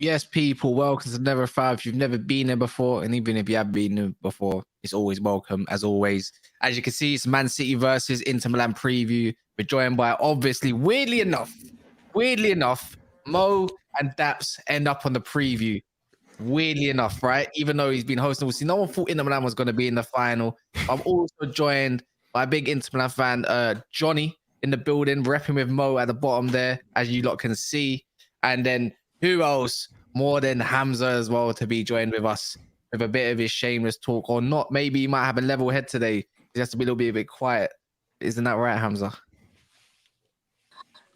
Yes, people, welcome to Never 5. If you've never been there before, and even if you have been there before, it's always welcome, as always. As you can see, it's Man City versus Inter Milan preview. We're joined by, obviously, weirdly enough, Mo and Daps end up on the preview. Weirdly enough, right? Even though he's been hosting, we'll see. No one thought Inter Milan was going to be in the final. I'm also joined by a big Inter Milan fan, Gianni, in the building, repping with Mo at the bottom there, as you lot can see. And then who else more than Hamza as well to be joined with us with a bit of his shameless talk, or not? Maybe he might have a level head today. He has to be a bit quiet. Isn't that right, Hamza?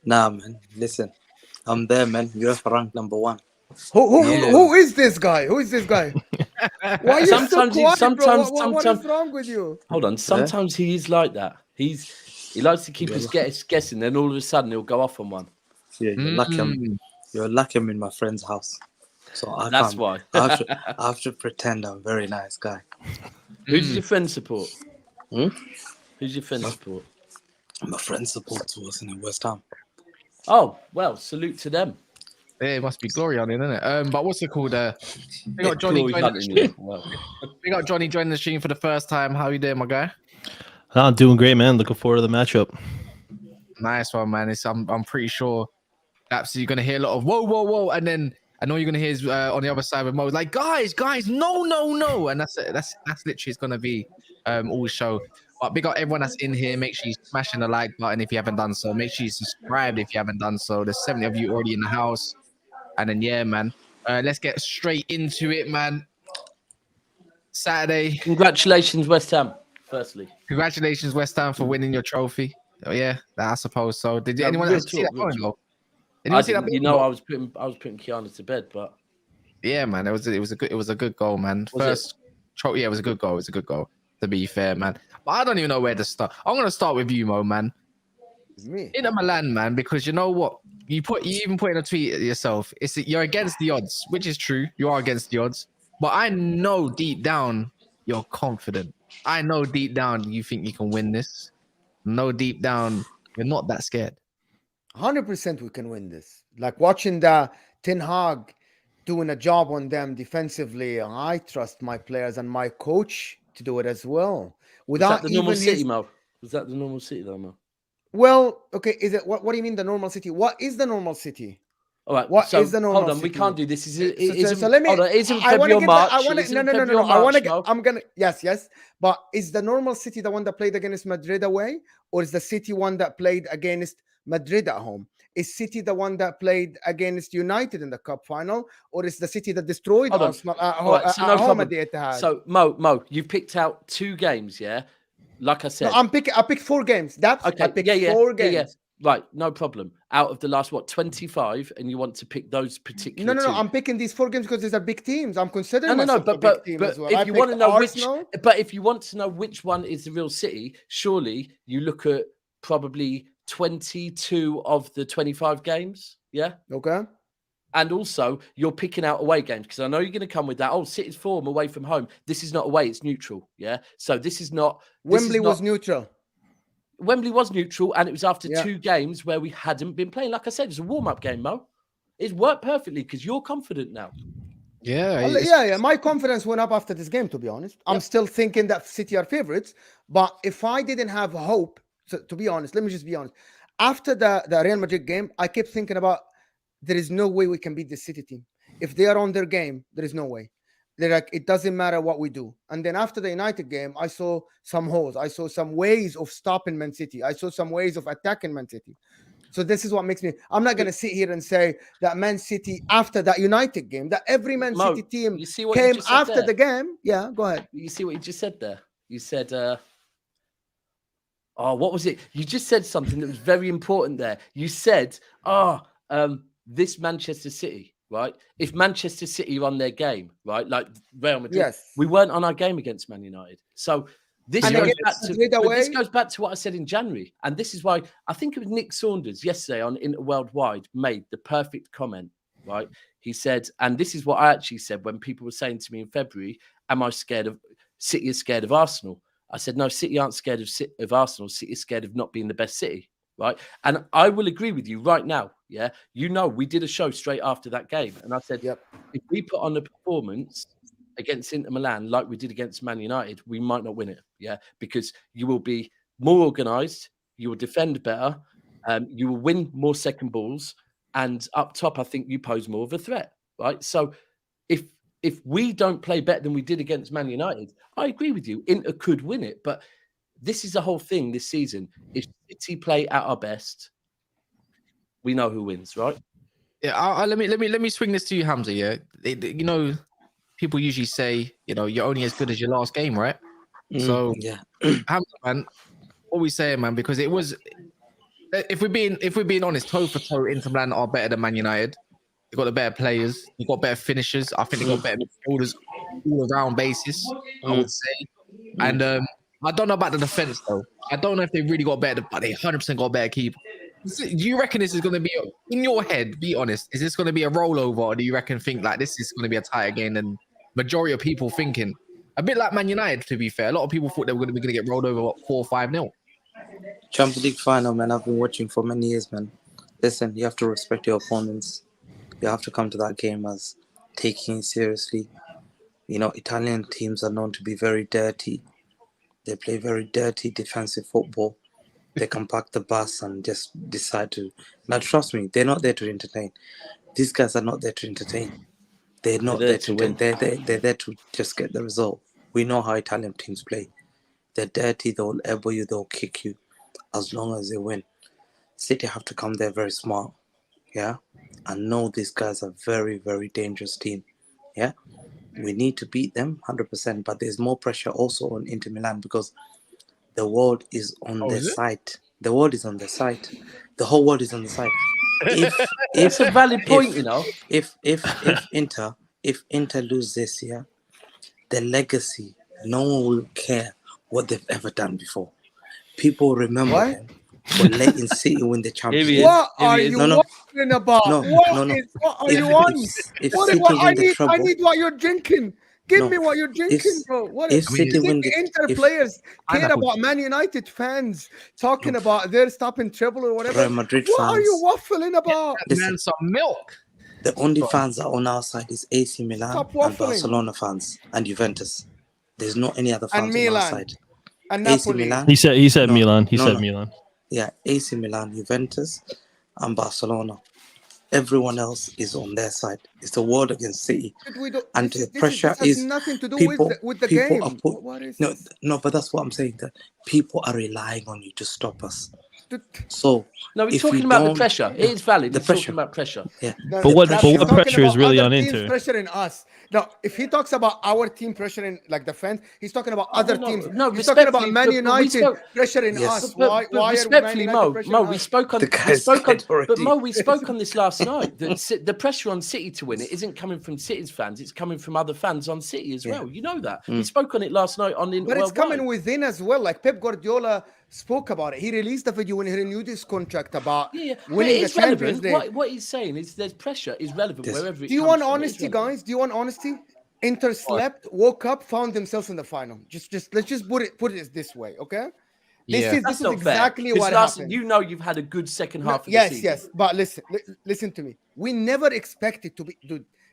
Nah, man. Listen, I'm there, man. UEFA ranked number 1. Who is this guy? Who is this guy? Why are you so quiet, bro? What is wrong with you? Hold on. Sometimes he is like that. He likes to keep us guessing. Then all of a sudden he'll go off on one. Yeah, you're lucky I'm in my friend's house. So that's why. I have to pretend I'm a very nice guy. Who's your friend support? Who's your friend support? My friend supports was in West Ham. Oh, well, salute to them. It must be glory on it, isn't it? But what's it called? We got Johnny joining the stream for the first time. How you doing, my guy? I'm doing great, man. Looking forward to the matchup. Nice one, man. I'm pretty sure Daps, you're gonna hear a lot of whoa, and then I know you're gonna hear his, on the other side with Mo, like guys, no, and that's literally it's gonna be all show. But big up everyone that's in here. Make sure you smashing the like button if you haven't done so. Make sure you subscribe if you haven't done so. There's 70 of you already in the house, and then yeah, man. Let's get straight into it, man. Saturday. Congratulations, West Ham. Firstly, congratulations, West Ham, for winning your trophy. Oh yeah, I suppose so. Did anyone else see that going though? I was putting Gianni to bed, but yeah, man, it was a good goal, man. It was a good goal. It was a good goal. To be fair, man, but I don't even know where to start. I'm gonna start with you, Mo, man. Me, Inter Milan, man, because you know what? You even put in a tweet yourself. You're against the odds, which is true. You are against the odds, but I know deep down you're confident. I know deep down you think you can win this. No, deep down you're not that scared. 100% we can win this. Like watching the Ten Hag doing a job on them defensively. I trust my players and my coach to do it as well. Without the normal City, Mo? Was that the normal City, though, Mo? Well, okay. Is it what do you mean the normal City? What is the normal City? All right. What is the normal Hold on, City? We can't do this. So let me. Isn't February March? No. I'm gonna. Yes. But is the normal City the one that played against Madrid away, or is the City one that played against Madrid at home? Is City the one that played against United in the cup final, or is the City that destroyed Arsenal at home at the Etihad? So Mo, you picked out 2 games, yeah. Like I said, I picked 4 games. That's okay. I picked 4 games. Yeah. Right, no problem. Out of the last 25, and you want to pick those particular. No. I'm picking these 4 games because these are big teams. I'm considering but big team as well. If you want to know if you want to know which one is the real City, surely you look at probably 22 of the 25 games. Yeah. Okay. And also, you're picking out away games because I know you're going to come with that. Oh, City's form away from home. This is not away; it's neutral. Yeah. So this is not. Wembley was neutral. Wembley was neutral, and it was after 2 games where we hadn't been playing. Like I said, it was a warm-up game, Mo. It worked perfectly because you're confident now. Yeah. My confidence went up after this game, to be honest. I'm still thinking that City are favorites, but if I didn't have hope, so to be honest, let me just be honest. After the Real Madrid game, I kept thinking about there is no way we can beat the City team. If they are on their game, there is no way. They're like, it doesn't matter what we do. And then after the United game, I saw some holes. I saw some ways of stopping Man City. I saw some ways of attacking Man City. So this is what makes me. I'm not going to sit here and say that Man City, after that United game, that every Man City team came after the game. Yeah, go ahead. You see what you just said there? You said, what was it? You just said something that was very important there. You said, this Manchester City. Right, if Manchester City are on their game, right, like Real Madrid, we weren't on our game against Man United. So This goes back to what I said in January. And this is why I think it was Nick Saunders yesterday on Inter Worldwide made the perfect comment, right? He said, and this is what I actually said when people were saying to me in February, am I scared of City is scared of Arsenal? I said, no, City aren't scared of Arsenal. City is scared of not being the best City, right? And I will agree with you right now. Yeah. You know, we did a show straight after that game. And I said, if we put on a performance against Inter Milan like we did against Man United, we might not win it. Yeah. Because you will be more organised. You will defend better. You will win more second balls. And up top, I think you pose more of a threat, right? So if we don't play better than we did against Man United, I agree with you. Inter could win it, but this is the whole thing this season. If City play at our best, we know who wins, right? Yeah, let me swing this to you, Hamza. Yeah, you know, people usually say, you know, you're only as good as your last game, right? So yeah, Hamza, man, what we saying, man? Because it was, if we're being honest, toe for toe, Inter Milan are better than Man United. They've got the better players. They've got better finishers. I think they've got better midfielders all around basis, I would say. And I don't know about the defense though. I don't know if they really got better, but they 100% got better keeper. Do you reckon this is going to be, in your head, be honest, is this going to be a rollover, or do you think like this is going to be a tighter game than majority of people thinking? A bit like Man United, to be fair. A lot of people thought they were going to get rolled over 4-5-0. Champions League final, man. I've been watching for many years, man. Listen, you have to respect your opponents. You have to come to that game as taking it seriously. You know, Italian teams are known to be very dirty. They play very dirty defensive football. They can park the bus and just decide to. Now, trust me, they're not there to entertain. These guys are not there to entertain. They're not there to win. They're there to just get the result. We know how Italian teams play. They're dirty. They'll elbow you. They'll kick you as long as they win. City have to come there very smart. Yeah. And know these guys are very, very dangerous team. Yeah. We need to beat them 100%. But there's more pressure also on Inter Milan because the world is on their side. The world is on their side. The whole world is on the side. It's a valid point, you know. If Inter lose this year, their legacy, no one will care what they've ever done before. People remember them for letting City win the Champions League. What are you talking about? What are you on? I need what you're drinking. Give me what you're drinking, bro. Inter players care about Man United fans talking about their stopping treble or whatever. Real Madrid what fans. Are you waffling about? Man, some milk. The only fans that are on our side is AC Milan and Barcelona fans and Juventus. There's no any other fans on our side. And AC Napoli. Milan. He said Milan. He said Milan. Yeah, AC Milan, Juventus, and Barcelona. Everyone else is on their side. It's the world against City, and the pressure this has is nothing to do people, with the people game. No, but that's what I'm saying. That people are relying on you to stop us. So no, we're talking about the pressure. It is valid. The pressure. Talking about pressure. Yeah. But what pressure is really on Inter? Pressuring us. Now, if he talks about our team pressuring like the fans, he's talking about other teams. No, he's talking about Man United pressuring us. Why respectfully, Mo, we spoke on this last night. The pressure on City to win it isn't coming from City's fans. It's coming from other fans on City as well. You know that. We spoke on it last night on Inter. But it's coming within as well. Like Pep Guardiola spoke about it. He released a video when he renewed his contract about winning the Champions League. What he's saying is there's pressure is relevant wherever it comes from. Do you want honesty, guys? Do you want honesty? Inter slept, woke up, found themselves in the final. Let's just put it this way, okay? This is exactly what happened. You know you've had a good second half of the season. Yes. But listen to me. We never expected to be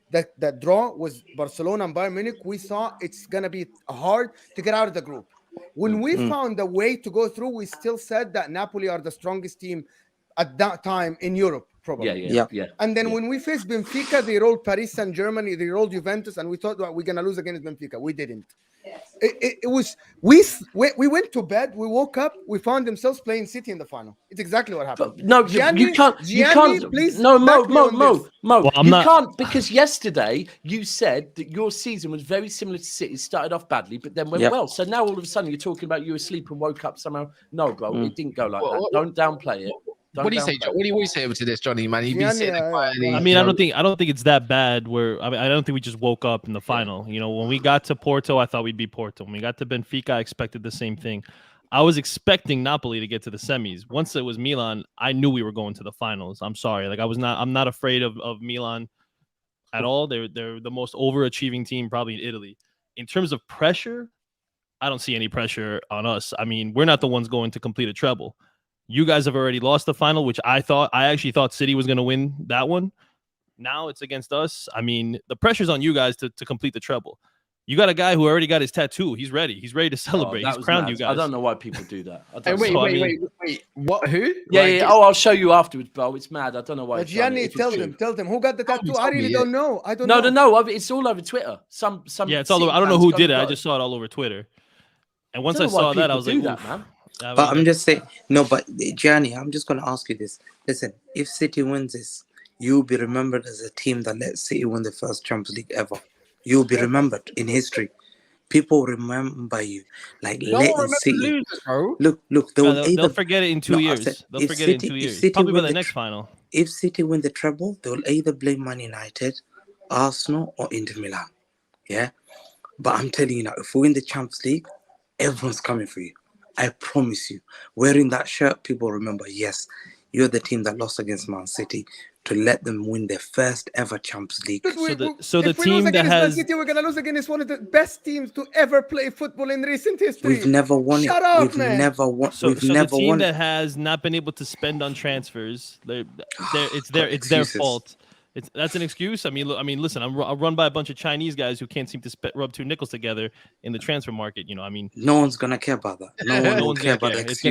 the draw was Barcelona and Bayern Munich. We thought it's gonna be hard to get out of the group. When we found a way to go through, we still said that Napoli are the strongest team at that time in Europe, probably. Yeah. And then when we faced Benfica, they rolled Paris Saint-Germain, they rolled Juventus, and we thought that we're gonna lose against Benfica. We didn't. It was we went to bed, we woke up, we found themselves playing City in the final. It's exactly what happened. But no, Gianni, you can't. Please, no, Mo. Well, you can't, because yesterday you said that your season was very similar to City. Started off badly, but then went well. So now all of a sudden you're talking about you were asleep and woke up somehow. No, bro, it didn't go like that. Don't downplay it. What do you say? What do you say to this, Johnny? Man, you've been saying it quietly. I mean, I don't think it's that bad. I don't think we just woke up in the final. You know, when we got to Porto, I thought we'd be Porto. When we got to Benfica, I expected the same thing. I was expecting Napoli to get to the semis. Once it was Milan, I knew we were going to the finals. I'm sorry, I'm not afraid of Milan at all. They're the most overachieving team probably in Italy. In terms of pressure, I don't see any pressure on us. I mean, we're not the ones going to complete a treble. You guys have already lost the final, which I actually thought City was going to win that one. Now it's against us. I mean, the pressure's on you guys to complete the treble. You got a guy who already got his tattoo. He's ready. He's ready to celebrate. He's crowned you guys. I don't know why people do that. Wait. What? Who? Yeah. Oh, I'll show you afterwards, bro. It's mad. I don't know why. Gianni, tell them who got the tattoo. I really don't know. I don't know. No. It's all over Twitter. Some. Yeah, it's all over. I don't know who did it. I just saw it all over Twitter. And once I saw that, I was like, that, man. But I'm just saying, no, but Gianni, I'm just going to ask you this. Listen, if City wins this, you'll be remembered as a team that let City win the first Champions League ever. You'll be remembered in history. People remember you like letting City. Look, they'll forget it in 2 years. They'll forget it in 2 years. Probably by the next final. If City win the treble, they'll either blame Man United, Arsenal, or Inter Milan. Yeah, but I'm telling you now, if we win the Champions League, everyone's coming for you. I promise you. Wearing that shirt, people remember, yes, you're the team that lost against Man City to let them win their first ever Champions League. So the team that has... City, we're going to lose against one of the best teams to ever play football in recent history. We've never won Shut up, man. Never won. So the team that has not been able to spend on transfers, it's their fault. That's an excuse. I mean, listen, I'm run by a bunch of Chinese guys who can't seem to rub two nickels together in the transfer market. You know, I mean, no one's gonna care about that. No one will care about that. It's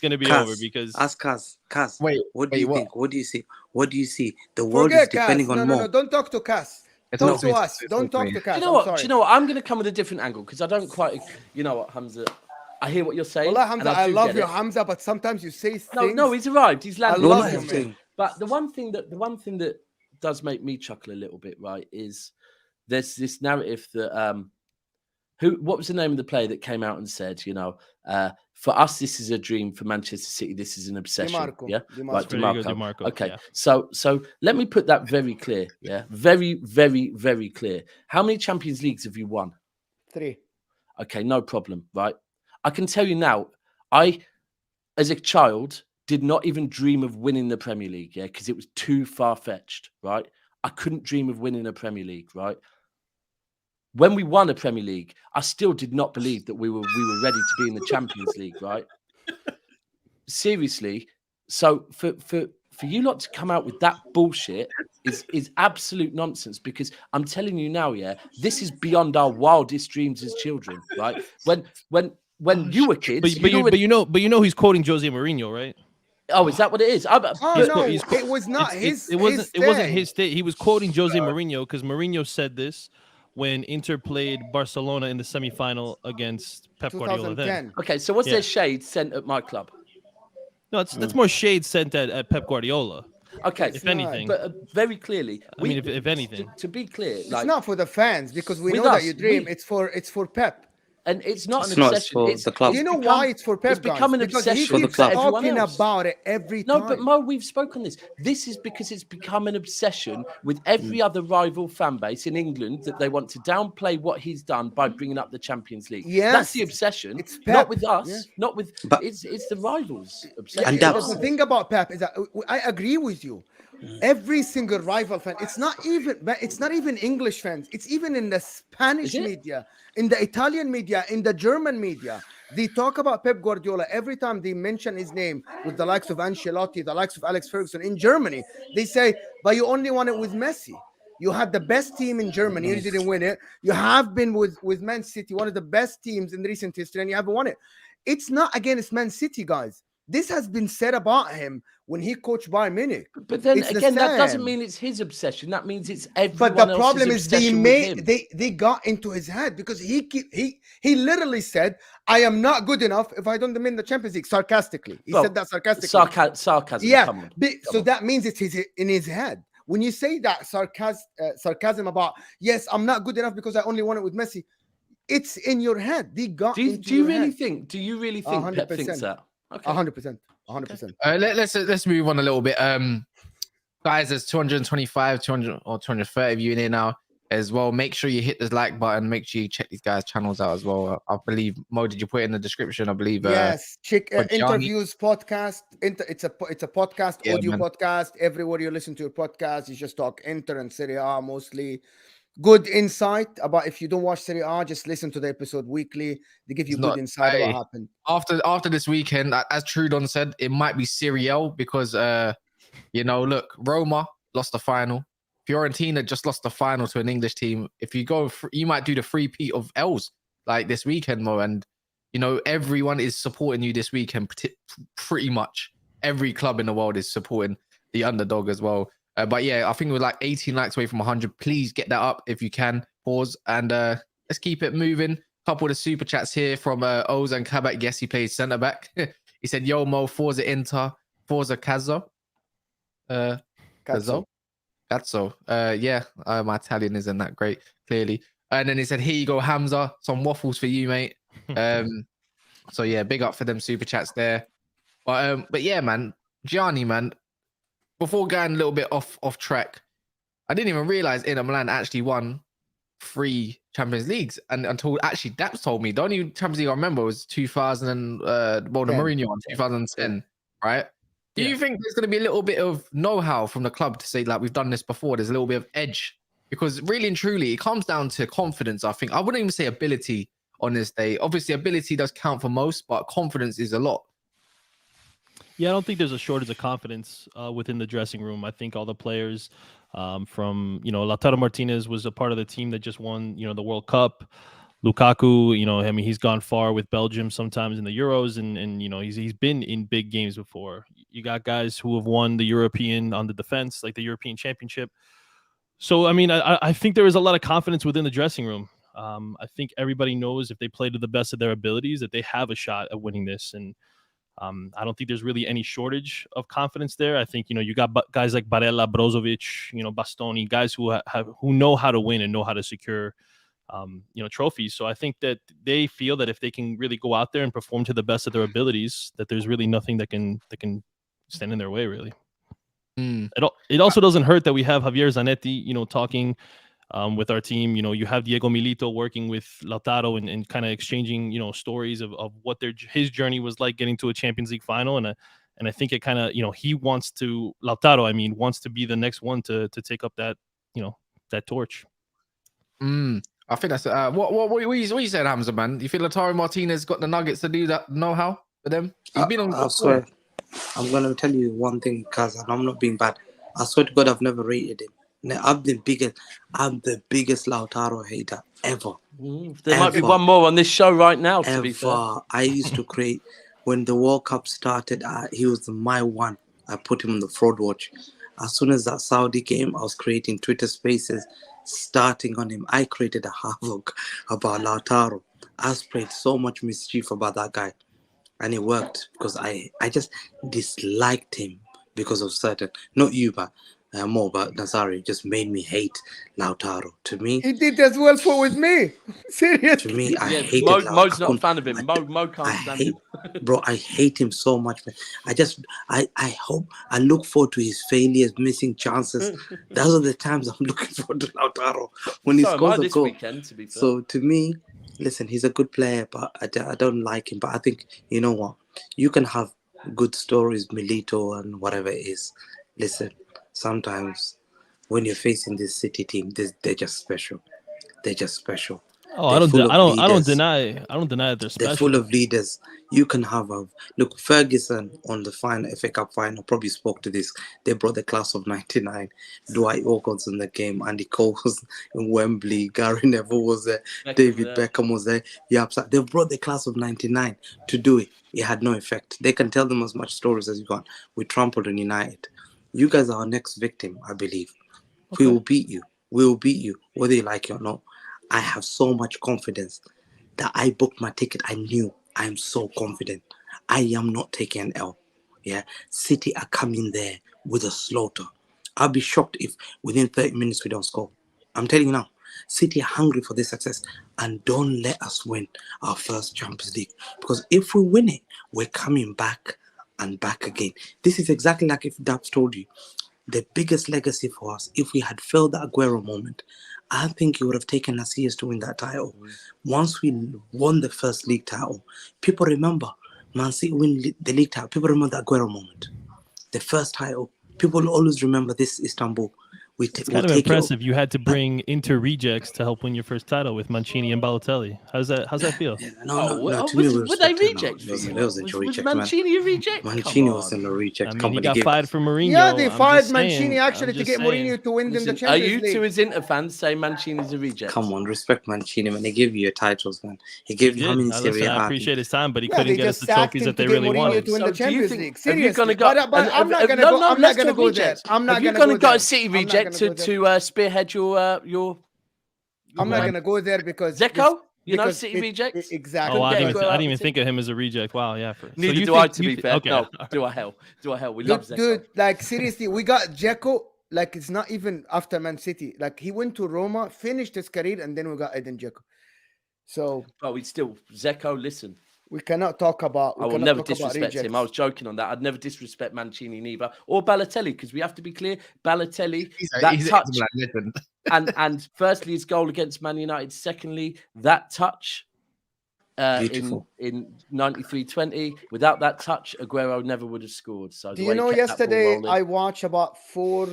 gonna be over because. Ask Kaz. Wait, what do you think? What do you see? What do you see? The world is depending on more. No, don't talk to Kaz. Talk to us. Don't talk to Kaz. Do you know what? I'm gonna come with a different angle because I don't quite. You know what, Hamza? I hear what you're saying. Well, Hamza, I love you, Hamza, but sometimes you say things. No, he's arrived. He's landed. I love him. But the one thing that does make me chuckle a little bit, right, is there's this narrative that what was the name of the player that came out and said, you know, for us this is a dream, for Manchester City this is an obsession. DiMarco. Okay, yeah. So let me put that very clear, yeah, very, very, very clear. How many Champions Leagues have you won? 3. Okay, no problem, right? I can tell you now, I, as a child, did not even dream of winning the Premier League, yeah, because it was too far-fetched, right? I couldn't dream of winning a Premier League, right? When we won a Premier League, I still did not believe that we were ready to be in the Champions League, right? Seriously, so for you lot to come out with that bullshit is absolute nonsense, because I'm telling you now, yeah, this is beyond our wildest dreams as children, right? When you were kids, but you know he's quoting Jose Mourinho, right? Oh, is that what it is? It was not his. It wasn't his state. He was quoting Jose Mourinho because Mourinho said this when Inter played Barcelona in the semifinal against Pep Guardiola. Then. Okay, so was there shade sent at my club? No, that's more shade sent at Pep Guardiola. Okay, if anything, but very clearly, if anything, to be clear, it's not for the fans because we know that you dream. It's for Pep. And it's not an obsession. It's for the club. You know why it's for Pep? It's become an obsession for the club. Talking about it every time. No, but Mo, we've spoken this. This is because it's become an obsession with every other rival fan base in England that they want to downplay what he's done by bringing up the Champions League. Yes, that's the obsession. It's Pep. Not with us. Yeah. Not with. But it's the rivals' obsession. And the thing about Pep is that I agree with you. Every single rival fan, it's not even English fans, it's even in the Spanish media, in the Italian media, in the German media. They talk about Pep Guardiola every time they mention his name with the likes of Ancelotti, the likes of Alex Ferguson. In Germany, they say, but you only won it with Messi. You had the best team in Germany, you didn't win it. You have been with Man City, one of the best teams in recent history, and you haven't won it. It's not against Man City, guys. This has been said about him when he coached Bayern Munich. But then again, that doesn't mean it's his obsession. That means it's everyone else's obsession. But the problem is they got into his head because he literally said, "I am not good enough if I don't win the Champions League." Sarcastically, he said that sarcastically. Sarcasm. Yeah, so that means it's in his head. When you say that sarcasm about, yes, I'm not good enough because I only won it with Messi, it's in your head. They got. Do you really think? Do you really think Pep thinks that? Okay. 100%. 100%. Let's move on a little bit. Guys, there's 225, 200 or 230 of you in here now as well. Make sure you hit the like button. Make sure you check these guys' channels out as well. I believe Mo, did you put it in the description? I believe. Yes, check for Gianni. interviews podcast. It's a podcast, Yeah, audio man. podcast. Everywhere you listen to your podcast, you just talk Inter and Serie A mostly. Good insight about if you don't watch Serie A, just listen to the episode weekly. They give you good insight about what happened. After this weekend, as Trudon said, it might be Serie A because look, Roma lost the final. Fiorentina just lost the final to an English team. If you go, you might do the three-peat of L's like this weekend, Mo. And everyone is supporting you this weekend. Pretty much every club in the world is supporting the underdog as well. But yeah, I think we're like 18 likes away from 100. Please get that up if you can. Pause and let's keep it moving. Couple of the super chats here from Ozan Kabak. Yes, he plays centre back. He said, "Yo Mo, Forza Inter, Forza Cazzo." Cazzo. Yeah, my Italian isn't that great, clearly. And then he said, "Here you go, Hamza. Some waffles for you, mate." So yeah, big up for them super chats there. But yeah, man, Gianni, man. Before going a little bit off track, I didn't even realize Inter Milan actually won 3 Champions Leagues, and until actually Daps told me the only Champions League I remember was 2000 the Mourinho one, 2010, right? Do you think there's going to be a little bit of know-how from the club to say like we've done this before? There's a little bit of edge because really and truly it comes down to confidence. I think I wouldn't even say ability on this day. Obviously, ability does count for most, but confidence is a lot. Yeah, I don't think there's a shortage of confidence within the dressing room. I think all the players from, Lautaro Martinez was a part of the team that just won, the World Cup. Lukaku, he's gone far with Belgium sometimes in the Euros, and he's been in big games before. You got guys who have won the European on the defense, like the European Championship. So, I think there is a lot of confidence within the dressing room. I think everybody knows if they play to the best of their abilities that they have a shot at winning this, and I don't think there's really any shortage of confidence there. I think, you got guys like Barella, Brozovic, Bastoni, guys who know how to win and know how to secure, trophies. So I think that they feel that if they can really go out there and perform to the best of their abilities, that there's really nothing that can stand in their way, really. It also doesn't hurt that we have Javier Zanetti, talking with our team. You have Diego Milito working with Lautaro and kind of exchanging, stories of what his journey was like getting to a Champions League final. And I think it kind of, he Lautaro wants to be the next one to take up that, that torch. I think that's what you said, Hamza, man. You feel Lautaro Martinez got the nuggets to do that know-how for them? He's been on. I swear, I'm gonna tell you one thing, cause I'm not being bad. I swear to God, I've never rated him. I'm the biggest Lautaro hater ever. There might be one more on this show right now, to be fair. I used to create, when the World Cup started, he was my one. I put him on the fraud watch. As soon as that Saudi game, I was creating Twitter spaces, starting on him. I created a havoc about Lautaro. I sprayed so much mischief about that guy. And it worked because I just disliked him because of certain, not you, but more, but Nazari just made me hate Lautaro. To me, he did as well for with me. Seriously. To me, I hated Lautaro. Mo's not a fan of him. Mo can't stand him. Bro, I hate him so much, man. I look forward to his failures, missing chances. Those are the times I'm looking forward to Lautaro when he scores a goal. Weekend, to be fair. So to me, listen, he's a good player, but I don't like him. But I think, you know what? You can have good stories, Milito and whatever it is. Listen, sometimes when you're facing this City team, they're just special. They're just special. Oh, I don't deny that they're special. They're full of leaders. You can have look, Ferguson on the FA Cup final probably spoke to this. They brought the class of '99. Dwight York was in the game. Andy Cole was in Wembley. Gary Neville was there. David Beckham was there. They brought the class of '99 to do it. It had no effect. They can tell them as much stories as you want. We trampled on United. You guys are our next victim, I believe. Okay. We will beat you. We will beat you, whether you like it or not. I have so much confidence that I booked my ticket. I knew I am so confident. I am not taking an L. Yeah, City are coming there with a slaughter. I'll be shocked if within 30 minutes we don't score. I'm telling you now, City are hungry for this success, and don't let us win our first Champions League, because if we win it, we're coming back and back again. This is exactly like if Daps told you, the biggest legacy for us, if we had failed that Aguero moment, I think it would have taken us years to win that title. Once we won the first league title, people remember Man City win the league title. People remember the Aguero moment, the first title. People always remember this Istanbul. It's kind of impressive. You had to bring Inter rejects to help win your first title with Mancini and Balotelli. How's that feel? No. Were they rejects? Was Mancini a reject? Mancini wasn't a reject. I mean, he got fired from Mourinho. Yeah, they fired Mancini actually to get Mourinho to win them the Champions League. Are you two as Inter fans saying Mancini's a reject? Come on, respect Mancini, man. He gave you your titles, man. He gave you how many Serie A? I appreciate his time, but he couldn't get us the trophies that they really wanted. To win the Champions League. Seriously, I'm not going to go there. I'm not going to go there. A City reject to spearhead your. I'm not going to go there because Zeko, City rejects. Exactly. Oh, I didn't even think of him as a reject. Wow, yeah. Neither do I, to be fair. Okay. No, do I hell? We love Zeko. Dude, like seriously, we got Zeko. Like it's not even after Man City. Like he went to Roma, finished his career, and then we got Edin Dzeko. So, but we still Zeko. Listen, we cannot talk about. I will never disrespect him. I was joking on that. I'd never disrespect Mancini neither or Balotelli, because we have to be clear. Balotelli, he's touch, and firstly his goal against Man United. Secondly, that touch in 93-20. Without that touch, Aguero never would have scored. So do you know? Yesterday I watched about 4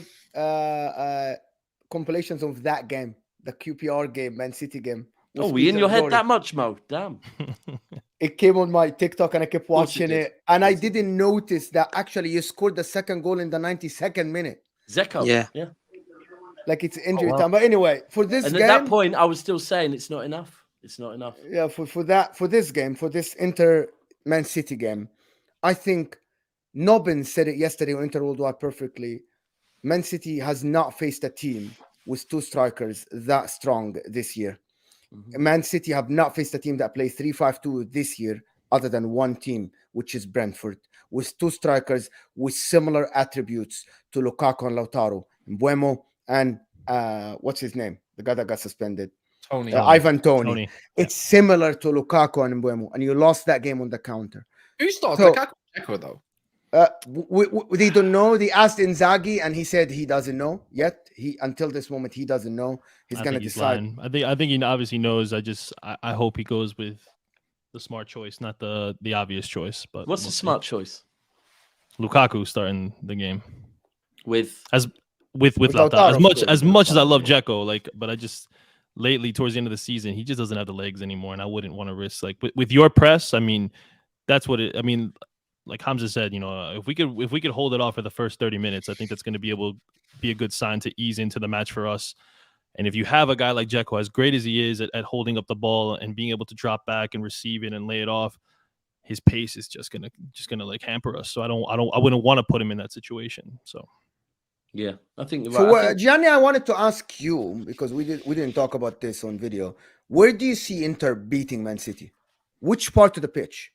compilations of that game, the QPR game, Man City game. Oh, we in your head that much, Mo? Damn. It came on my TikTok and I kept watching it. And I didn't notice that actually you scored the second goal in the 92nd minute. Zeko. Yeah. Like it's injury time. But anyway, for this game. And at that point, I was still saying it's not enough. It's not enough. Yeah, for this game, for this Inter Man City game, I think Nobbin said it yesterday on Inter Worldwide perfectly. Man City has not faced a team with 2 strikers that strong this year. Mm-hmm. Man City have not faced a team that plays 3-5-2 this year, other than one team, which is Brentford, with 2 strikers with similar attributes to Lukaku and Lautaro, Mbeumo and what's his name? The guy that got suspended. Ivan Toney. It's similar to Lukaku and Mbeumo, and you lost that game on the counter. Who starts Lukaku though? They don't know. They asked Inzaghi, and he said he doesn't know yet. Until this moment, he doesn't know. He's going to decide. Lying. I think he obviously knows. I hope he goes with the smart choice, not the obvious choice. But what's the smart choice? Lukaku starting the game with Lautaro. As much as I love Dzeko, but I just lately towards the end of the season, he just doesn't have the legs anymore, and I wouldn't want to risk with your press. I mean, that's what it. I mean. Like Hamza said, if we could hold it off for the first 30 minutes, I think that's going to be a good sign to ease into the match for us. And if you have a guy like Dzeko, as great as he is at holding up the ball and being able to drop back and receive it and lay it off, his pace is just gonna hamper us. So I wouldn't want to put him in that situation. So yeah, I think. So Gianni, I wanted to ask you, because we didn't talk about this on video. Where do you see Inter beating Man City? Which part of the pitch?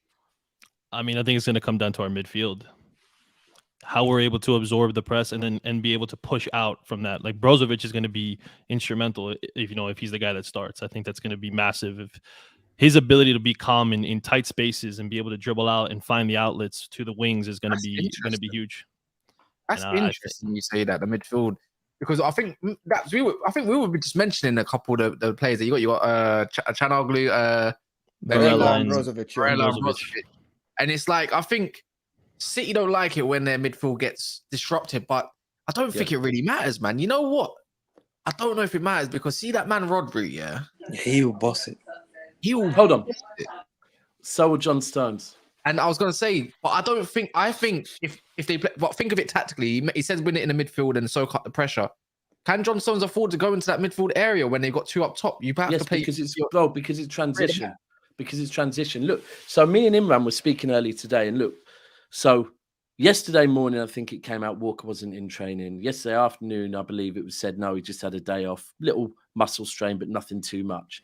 I mean, I think it's going to come down to our midfield, how we're able to absorb the press and be able to push out from that. Like Brozovic is going to be instrumental if he's the guy that starts. I think that's going to be massive. If his ability to be calm in tight spaces and be able to dribble out and find the outlets to the wings is going to be huge. That's interesting. You say that the midfield, because I think we were just mentioning a couple of the players that you got Chanoglu, Barella and Brozovic. And it's like, I think City don't like it when their midfield gets disrupted, but I don't think it really matters, man. You know what? I don't know if it matters, because see that man Rodri, yeah? He will boss it. Hold on. So will John Stones. And I was going to say, but I think if they play, but think of it tactically, he says win it in the midfield and so cut the pressure. Can John Stones afford to go into that midfield area when they've got 2 up top? You have to play because it's transition. Really? Because it's transition. Look, so me and Imran were speaking earlier today, and look, so yesterday morning, I think it came out Walker wasn't in training. Yesterday afternoon, I believe it was said, no, he just had a day off, little muscle strain, but nothing too much.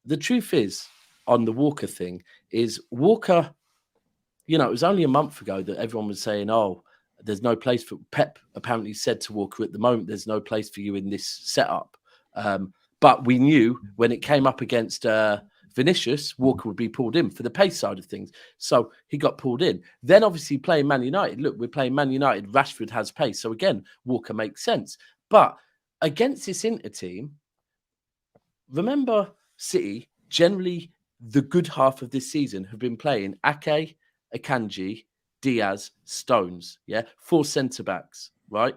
The truth is, on the Walker thing, is Walker, it was only a month ago that everyone was saying, oh, there's no place for Pep apparently said to Walker at the moment, there's no place for you in this setup. But we knew when it came up against Vinicius, Walker would be pulled in for the pace side of things. So he got pulled in. Then obviously playing Man United. Look, we're playing Man United. Rashford has pace. So again, Walker makes sense. But against this Inter team, remember City, generally the good half of this season have been playing Ake, Akanji, Diaz, Stones. Yeah, 4 centre-backs, right?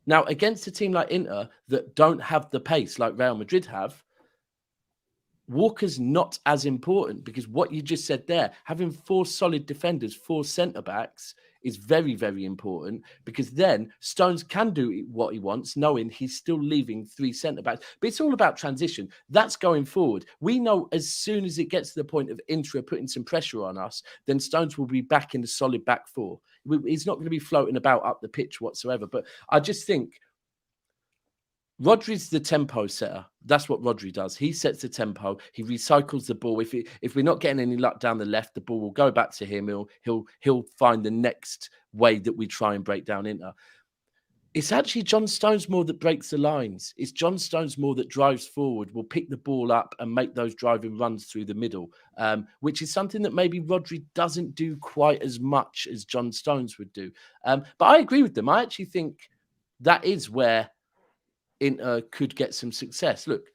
Now, against a team like Inter that don't have the pace like Real Madrid have, Walker's not as important, because what you just said there, having 4 solid defenders, 4 centre-backs is very, very important, because then Stones can do what he wants, knowing he's still leaving 3 centre-backs. But it's all about transition. That's going forward. We know as soon as it gets to the point of Inter putting some pressure on us, then Stones will be back in the solid back 4. He's not going to be floating about up the pitch whatsoever. But I just think Rodri's the tempo setter. That's what Rodri does. He sets the tempo. He recycles the ball. If we're not getting any luck down the left, the ball will go back to him. He'll find the next way that we try and break down Inter. It's actually John Stones more that breaks the lines. It's John Stones more that drives forward, will pick the ball up and make those driving runs through the middle, which is something that maybe Rodri doesn't do quite as much as John Stones would do. But I agree with them. I actually think that is where Inter could get some success. Look,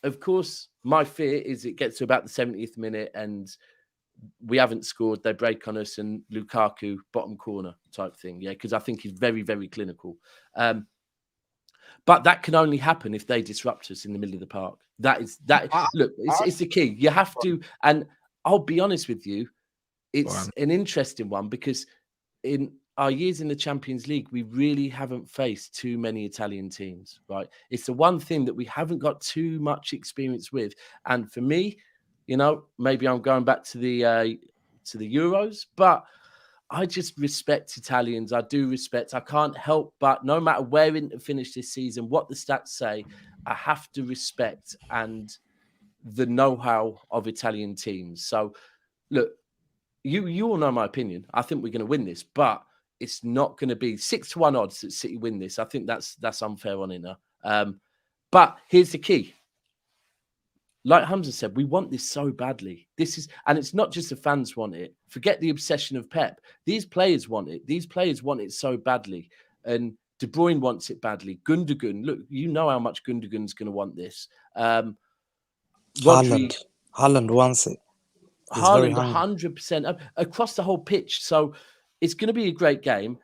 of course, my fear is it gets to about the 70th minute and we haven't scored, they break on us, and Lukaku bottom corner type thing. Yeah, because I think he's very, very clinical. But that can only happen if they disrupt us in the middle of the park. Look, it's the key. You have to, and I'll be honest with you, it's an interesting one, because in our years in the Champions League, we really haven't faced too many Italian teams, right? It's the one thing that we haven't got too much experience with. And for me, you know, maybe I'm going back to the Euros, but I just respect Italians. I do respect. I can't help but, no matter where Inter finish this season, what the stats say, I have to respect and the know-how of Italian teams. So, look, you all know my opinion. I think we're going to win this, but it's not going to be 6-1 odds that City win this. I think that's unfair on Inter. But here's the key. Like Hamza said, we want this so badly. And it's not just the fans want it. Forget the obsession of Pep. These players want it. These players want it so badly. And De Bruyne wants it badly. Gundogan, look, you know how much Gundogan's going to want this. Haaland wants it. He's Haaland, 100% across the whole pitch. So it's going to be a great game,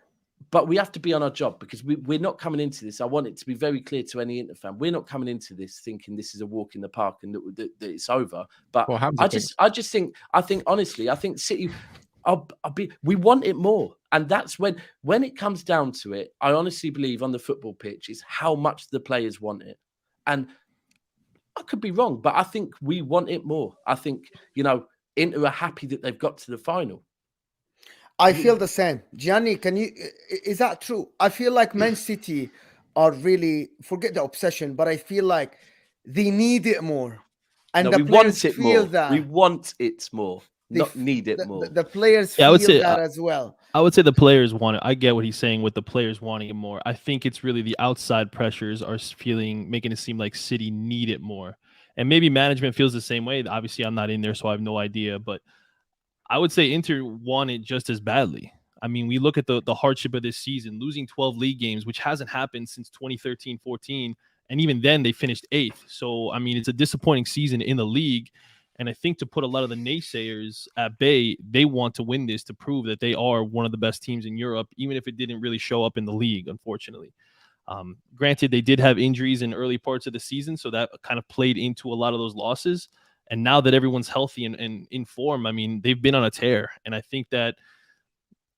but we have to be on our job, because we're not coming into this. I want it to be very clear to any Inter fan. We're not coming into this thinking this is a walk in the park and that it's over. But I think honestly, I think City, we want it more. And that's when it comes down to it, I honestly believe on the football pitch is how much the players want it. And I could be wrong, but I think we want it more. I think, you know, Inter are happy that they've got to the final. I feel the same. Gianni, is that true? I feel like Man City are really, forget the obsession, but I feel like they need it more. And we want it more. We want it more, not need it more. The players feel that as well. I would say the players want it. I get what he's saying with the players wanting it more. I think it's really the outside pressures are making it seem like City need it more. And maybe management feels the same way. Obviously, I'm not in there, so I have no idea. But I would say Inter want it just as badly. I mean, we look at the hardship of this season, losing 12 league games, which hasn't happened since 2013-14. And even then, they finished 8th. So, I mean, it's a disappointing season in the league. And I think to put a lot of the naysayers at bay, they want to win this to prove that they are one of the best teams in Europe, even if it didn't really show up in the league, unfortunately. Granted, they did have injuries in early parts of the season, so that kind of played into a lot of those losses. And now that everyone's healthy and in form, I mean, they've been on a tear. And I think that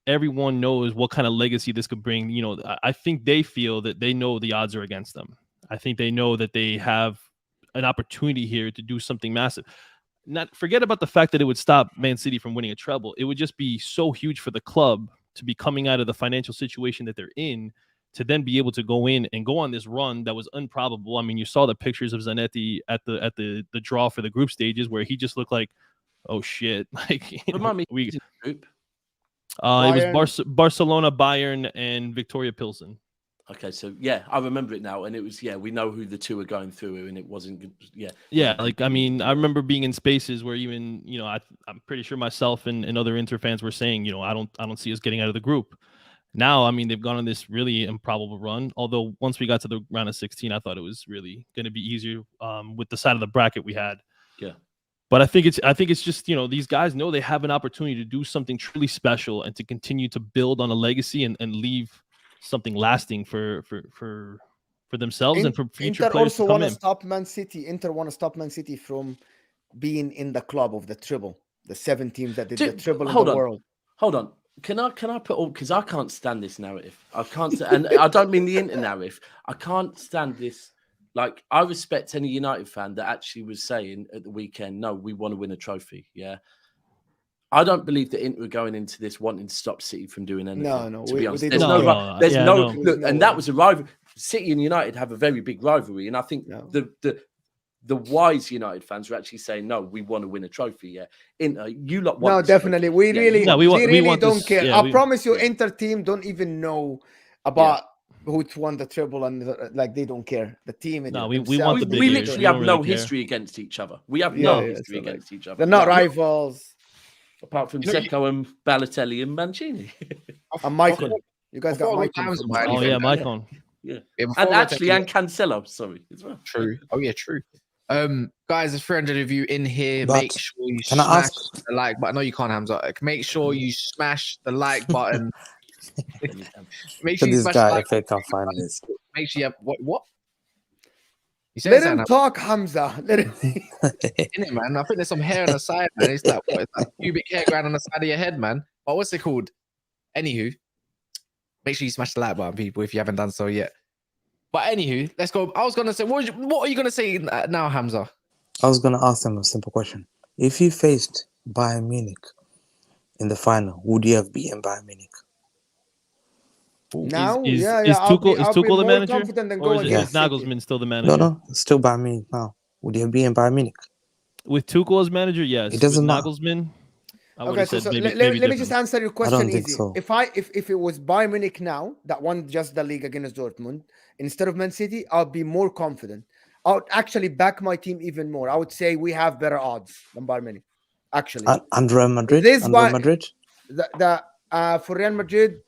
everyone knows what kind of legacy this could bring. You know, I think they feel that they know the odds are against them. I think they know that they have an opportunity here to do something massive. Not forget about the fact that it would stop Man City from winning a treble. It would just be so huge for the club to be coming out of the financial situation that they're in, to then be able to go in and go on this run that was improbable. I mean, you saw the pictures of Zanetti at the draw for the group stages where he just looked like, oh shit. Like, remind me, group. It was Barcelona, Bayern, and Victoria Pilsen. Okay, so yeah, I remember it now, and it was we know who the two are going through, and it wasn't good. Yeah. Like I mean, I remember being in spaces where even I'm pretty sure myself and other Inter fans were saying I don't see us getting out of the group. Now, I mean, they've gone on this really improbable run. Although once we got to the round of 16, I thought it was really going to be easier with the side of the bracket we had. Yeah. But I think it's just these guys know they have an opportunity to do something truly special and to continue to build on a legacy and leave something lasting for themselves and for future Inter players also to come want to in. stop Man City. Inter want to stop Man City from being in the club of the treble. The 7 teams that did the treble in the world. Hold on. Can I put all, because I can't stand this narrative. I can't, and I don't mean the Inter narrative. I can't stand this. Like, I respect any United fan that actually was saying at the weekend, no, we want to win a trophy. Yeah. I don't believe that Inter are going into this wanting to stop City from doing anything. No. To be honest, there's no. Look, and that was a rivalry. City and United have a very big rivalry, and I think the wise United fans are actually saying, no, we want to win a trophy. Yeah, Inter, you lot want. No, definitely. We really don't this, care. yeah, I promise you, Inter team don't even know about who won the treble, and like they don't care. The team. No, we want the big we years. literally have no history against each other. We have no history against each other. They're not rivals. Apart from Zeko and Balotelli and Mancini. And Maicon. You guys got Maicon. Oh, yeah, Maicon. Yeah. And actually, and Cancelo, sorry, as well. True. Oh, yeah, true. Guys, there's 300 of you in here. But make sure you smash the like button. No, you can't, Hamza. Make sure you smash the like button. Make sure you this smash guy, the like FA Cup finalist. Make sure you have what? You Let him talk, Hamza. Let him. In it, man. I think there's some hair on the side, man. It's like what? It's like pubic hair growing on the side of your head, man. But what's it called? Anywho, make sure you smash the like button, people, if you haven't done so yet. But anywho, let's go. I was gonna say, what are you gonna say now, Hamza? I was gonna ask them a simple question. If you faced Bayern Munich in the final, would you have beaten Bayern Munich? Now, is Tuchel the manager, or is Nagelsmann City. still the manager? No, still Bayern Munich now. Would you have beaten Bayern Munich? With Tuchel as manager, yes. It doesn't With matter. Nagelsmann, Okay, so let me just answer your question easy. So. If it was Bayern Munich now that won just the league against Dortmund instead of Man City, I'll be more confident. I would actually back my team even more. I would say we have better odds than Bayern Munich. Actually, and Real Madrid. For Real Madrid,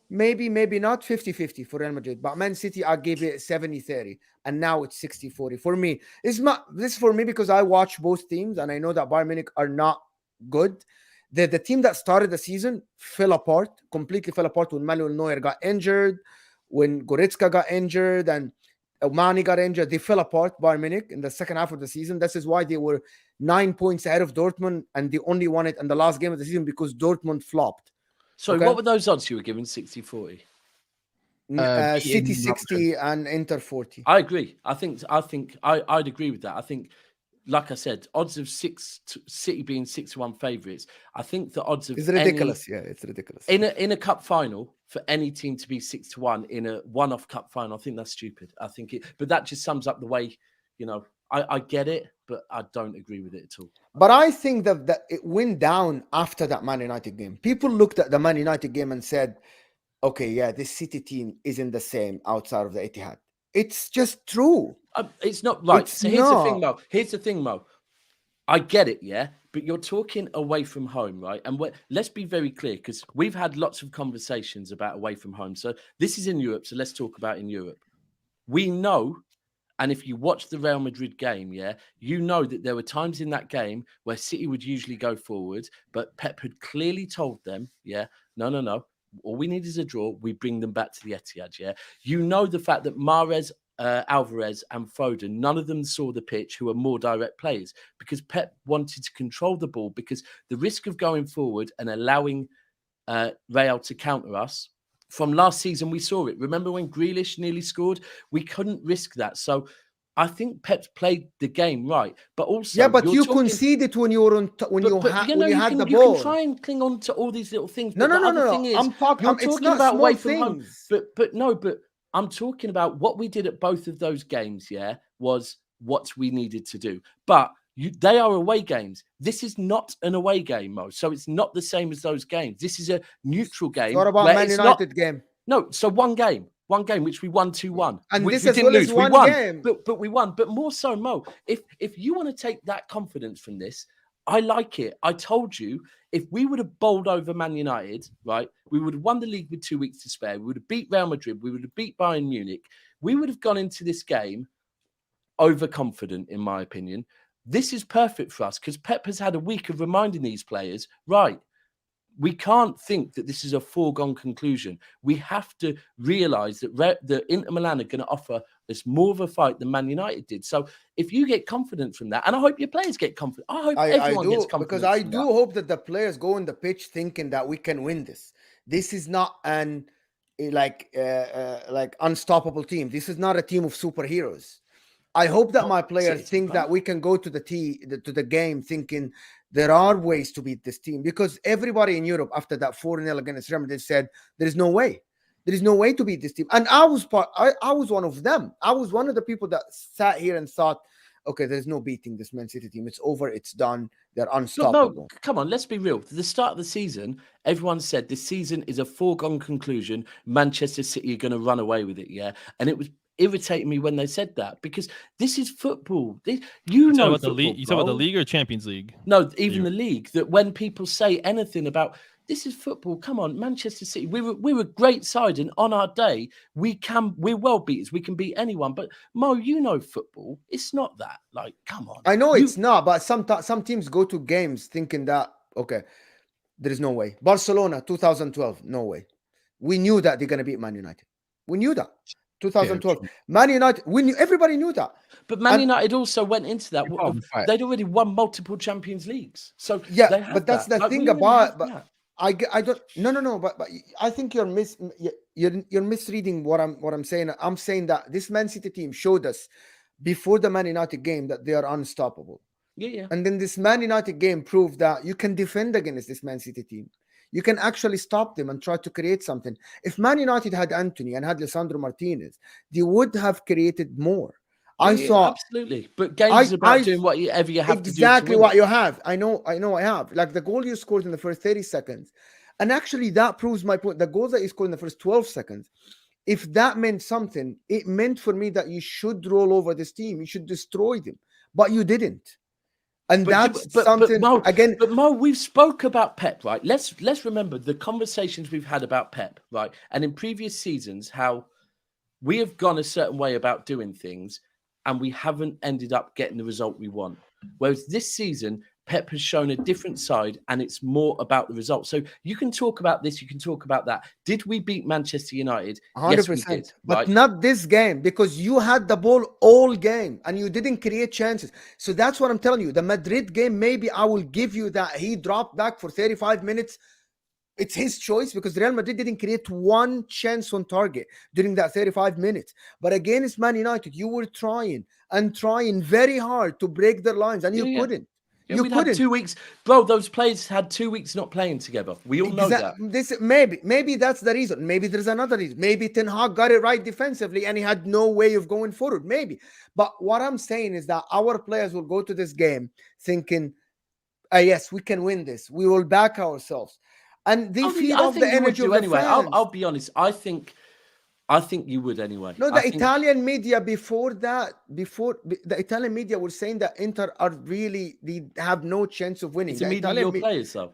maybe not 50-50 for Real Madrid, but Man City, I gave it 70-30, and now it's 60-40 for me. This is for me because I watch both teams and I know that Bayern Munich are not good. The team that started the season completely fell apart when Manuel Neuer got injured, when Goretzka got injured, and Mane got injured. They fell apart, Bayern Munich, in the second half of the season. This is why they were 9 points ahead of Dortmund, and they only won it in the last game of the season because Dortmund flopped. So what were those odds you were giving? 60-40? City 60 and Inter 40. I agree. I'd agree with that. I think, like I said, odds of City being 6-1 favourites. I think the odds of it's ridiculous. It's ridiculous. In a cup final for any team to be 6-1 in a one-off cup final, I think that's stupid. But that just sums up the way, I get it, but I don't agree with it at all. But I think that it went down after that Man United game. People looked at the Man United game and said, okay, yeah, this City team isn't the same outside of the Etihad. It's just true. It's not right. So here's the thing, Mo. I get it, yeah, but you're talking away from home, right? And let's be very clear, because we've had lots of conversations about away from home. So this is in Europe, so let's talk about in Europe. We know, and if you watch the Real Madrid game, yeah, you know that there were times in that game where City would usually go forward, but Pep had clearly told them, yeah, no. All we need is a draw. We bring them back to the Etihad, yeah? You know the fact that Mahrez, Alvarez and Foden, none of them saw the pitch, who are more direct players, because Pep wanted to control the ball, because the risk of going forward and allowing Real to counter us, from last season we saw it. Remember when Grealish nearly scored? We couldn't risk that. So I think Pep played the game right, but also you conceded when you were on when you had the ball. You can try and cling on to all these little things. No. I'm talking about away from home. But I'm talking about what we did at both of those games. Yeah, was what we needed to do. But they are away games. This is not an away game, Mo. So it's not the same as those games. This is a neutral game. What about Man United game? No, so one game. One game which we won 2-1, and which this we as didn't well as lose. one We won, game. but we won. But more so, Mo, if you want to take that confidence from this, I like it. I told you, if we would have bowled over Man United, right, we would have won the league with 2 weeks to spare. We would have beat Real Madrid. We would have beat Bayern Munich. We would have gone into this game overconfident, in my opinion. This is perfect for us because Pep has had a week of reminding these players, right, we can't think that this is a foregone conclusion. We have to realise that Inter Milan are going to offer us more of a fight than Man United did. So if you get confidence from that, and I hope your players get confidence, I hope everyone gets confidence. Because I do hope that the players go on the pitch thinking that we can win this. This is not an like unstoppable team. This is not a team of superheroes. I hope that my players think that we can go to the game thinking there are ways to beat this team, because everybody in Europe after that 4-0 against Real Madrid said there is no way. There is no way to beat this team. And I was one of them. I was one of the people that sat here and thought, okay, there's no beating this Man City team. It's over. It's done. They're unstoppable. No, come on, let's be real. At the start of the season, everyone said this season is a foregone conclusion. Manchester City are going to run away with it, yeah? And it was irritating me when they said that, because this is football. You know about the league. You talk about the league or Champions League? No, even the league. That when people say anything about this is football, come on, Manchester City. We're a great side, and on our day we're world beaters. We can beat anyone. But Mo, you know football. It's not that. Like, come on. I know it's not, but some teams go to games thinking that okay, there is no way. Barcelona 2012, no way. We knew that they're gonna beat Man United. We knew that. 2012, Man United. Everybody knew that. But Man United also went into that. They'd already won multiple Champions Leagues. So yeah, but that's the thing about. But I don't. No. But I think you're misreading what I'm saying. I'm saying that this Man City team showed us before the Man United game that they are unstoppable. Yeah. And then this Man United game proved that you can defend against this Man City team. You can actually stop them and try to create something. If Man United had Anthony and had Lisandro Martinez, they would have created more. I thought absolutely, but games is about doing whatever you have to do. Exactly what you have. I know. I have. Like the goal you scored in the first 30 seconds, and actually that proves my point. The goal that you scored in the first 12 seconds, if that meant something, it meant for me that you should roll over this team. You should destroy them, but you didn't. And that's something again. But Mo, we've spoke about Pep, right? Let's remember the conversations we've had about Pep, right? And in previous seasons, how we have gone a certain way about doing things, and we haven't ended up getting the result we want. Whereas this season, Pep has shown a different side, and it's more about the result. So you can talk about this, you can talk about that. Did we beat Manchester United? 100%, yes, we did, but right? not this game, because you had the ball all game and you didn't create chances. So that's what I'm telling you. The Madrid game, maybe I will give you that he dropped back for 35 minutes. It's his choice, because Real Madrid didn't create one chance on target during that 35 minutes. But against Man United, you were trying very hard to break their lines, and you couldn't. Yeah, you couldn't. Had 2 weeks, bro. Those players had 2 weeks not playing together. We all know that. Maybe that's the reason. Maybe there's another reason. Maybe Ten Hag got it right defensively, and he had no way of going forward. Maybe. But what I'm saying is that our players will go to this game thinking, yes, we can win this. We will back ourselves. And they feed off the energy of the anyway. fans. I'll be honest. I think you would anyway. No, the Italian media before the Italian media were saying that Inter they have no chance of winning. It's the Italian players, though.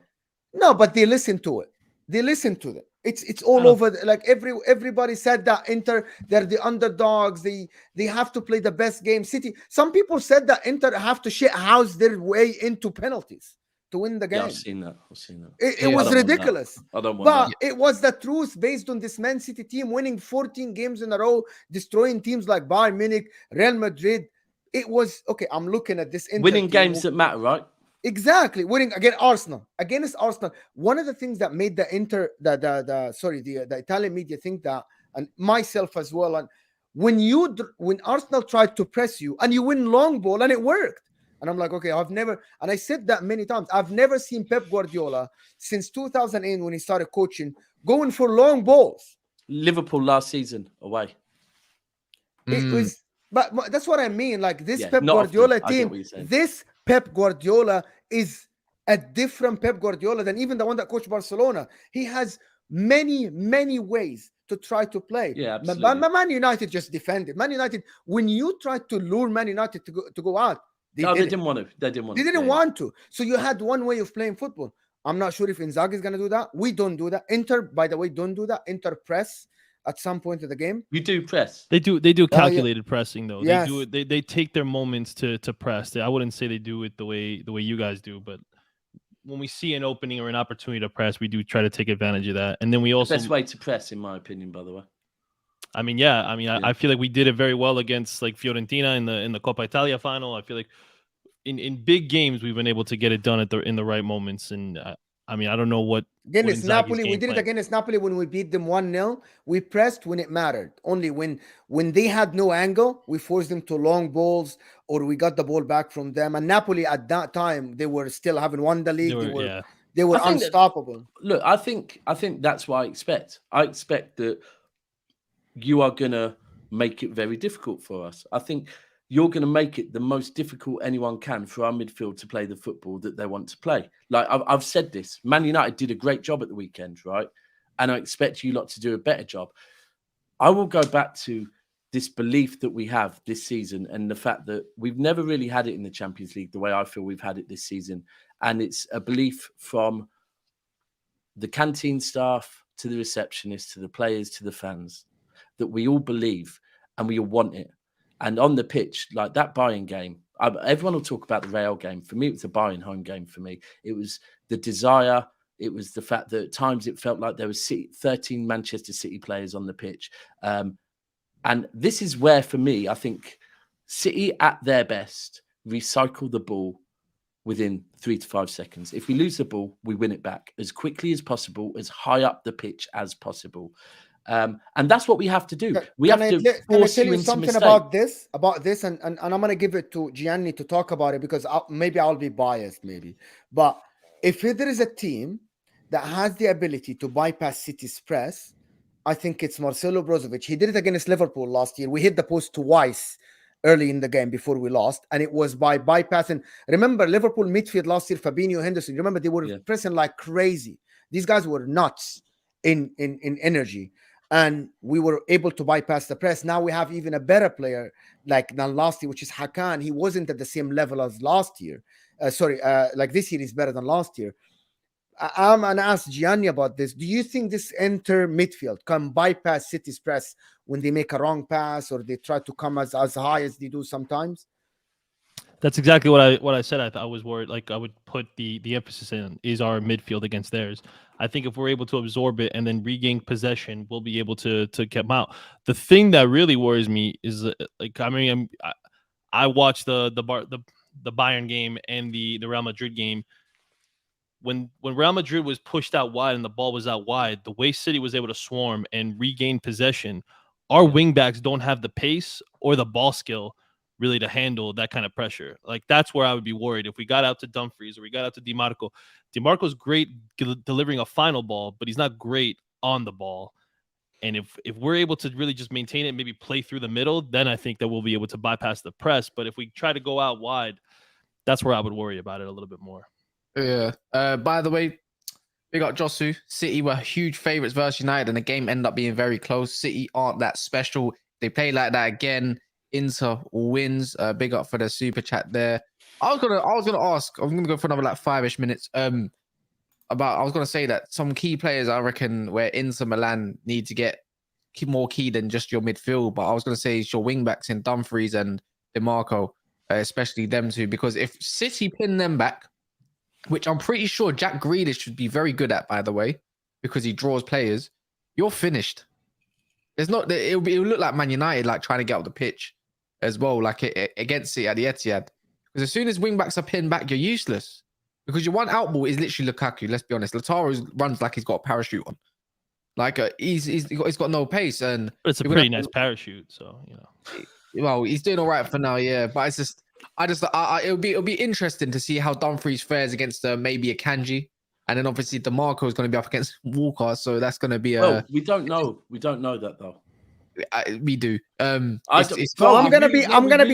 No, but they listen to it. They listen to them. It's all over. Like everybody said that Inter, they're the underdogs. They have to play the best game. City. Some people said that Inter have to shit house their way into penalties to win the game. Yeah, I've seen that. It was ridiculous. I don't want but that. It was the truth based on this Man City team winning 14 games in a row, destroying teams like Bayern Munich, Real Madrid. It was okay. I'm looking at this winning games that matter, right? Exactly, winning against Arsenal. One of the things that made the Italian media think that, and myself as well, and when Arsenal tried to press you and you win long ball and it worked. And I'm like, okay, and I said that many times, I've never seen Pep Guardiola since 2008 when he started coaching, going for long balls. Liverpool last season away. It was, but that's what I mean. Like this Pep Guardiola team, this Pep Guardiola is a different Pep Guardiola than even the one that coached Barcelona. He has many, many ways to try to play. Yeah, absolutely. But Man United just defended. Man United, when you tried to lure Man United to go out, they didn't want to. They didn't want to. So you had one way of playing football. I'm not sure if Inzaghi is going to do that. We don't do that. Inter, by the way, don't do that. Inter press at some point of the game. You do press. They do calculated pressing though. Yes. They do it. They take their moments to press. I wouldn't say they do it the way you guys do, but when we see an opening or an opportunity to press, we do try to take advantage of that. And then we also best way to press, in my opinion, by the way. I mean, I feel like we did it very well against like Fiorentina in the Coppa Italia final. I feel like in big games we've been able to get it done in the right moments. And I mean, I don't know what against Napoli. We did it against Napoli when we beat them 1-0. We pressed when it mattered. Only when they had no angle, we forced them to long balls or we got the ball back from them. And Napoli at that time, they were still having won the league. They were unstoppable. Look, I think that's what I expect. I expect that you are gonna make it very difficult for us. I think you're going to make it the most difficult anyone can for our midfield to play the football that they want to play. Like I've said this, Man United did a great job at the weekend, right? And I expect you lot to do a better job. I will go back to this belief that we have this season and the fact that we've never really had it in the Champions League the way I feel we've had it this season. And it's a belief from the canteen staff to the receptionists, to the players, to the fans, that we all believe and we all want it. And on the pitch, like that Bayern game, everyone will talk about the Real game. For me, it was a Bayern home game for me. It was the desire. It was the fact that at times it felt like there was 13 Manchester City players on the pitch. And this is where, for me, I think City at their best recycle the ball within 3 to 5 seconds. If we lose the ball, we win it back as quickly as possible, as high up the pitch as possible. And that's what we have to do. We have to force you into something about this, and I'm going to give it to Gianni to talk about it because maybe I'll be biased, but if there is a team that has the ability to bypass City's press, I think it's Marcelo Brozovic. He did it against Liverpool last year. We hit the post twice early in the game before we lost, and it was by bypassing. Remember Liverpool midfield last year, Fabinho, Henderson. Remember they were pressing like crazy. These guys were nuts in energy. And we were able to bypass the press. Now we have even a better player than last year, which is Hakan. He wasn't at the same level as last year. Like this year is better than last year. I'm going to ask Gianni about this. Do you think this Inter midfield can bypass City's press when they make a wrong pass or they try to come as high as they do sometimes? That's exactly what I said. I was worried. Like I would put the emphasis in is our midfield against theirs. I think if we're able to absorb it and then regain possession, we'll be able to get them out. The thing that really worries me is I watched the Bayern game and the Real Madrid game. When Real Madrid was pushed out wide and the ball was out wide, the way City was able to swarm and regain possession, our wingbacks don't have the pace or the ball skill really to handle that kind of pressure. Like that's where I would be worried if we got out to Dumfries or we got out to DiMarco. DiMarco's great delivering a final ball, but he's not great on the ball. And if we're able to really just maintain it, maybe play through the middle, then I think that we'll be able to bypass the press. But if we try to go out wide, that's where I would worry about it a little bit more. Yeah. By the way, we got Josu. City were huge favourites versus United, and the game ended up being very close. City aren't that special. They play like that again. Inter wins. Big up for the super chat there. I was gonna ask. I'm gonna go for another like 5-ish minutes. I was gonna say that some key players I reckon where Inter Milan need to get more key than just your midfield. But I was gonna say it's your wingbacks in Dumfries and DiMarco, especially them two, because if City pin them back, which I'm pretty sure Jack Grealish should be very good at, by the way, because he draws players, you're finished. There's not. It'll look like Man United, like trying to get up the pitch as well, like against City at the Etihad. Because as soon as wingbacks are pinned back, you're useless. Because your one out ball is literally Lukaku. Let's be honest. Lautaro runs like he's got a parachute on. Like he's got no pace, and it's a pretty nice parachute. So you know. Well, he's doing all right for now, yeah. But it's just, it'll be interesting to see how Dumfries fares against maybe a Kanji. And then obviously DiMarco is going to be up against Walker, so that's going to be Well, we don't know. We don't know that though. We do. I'm gonna be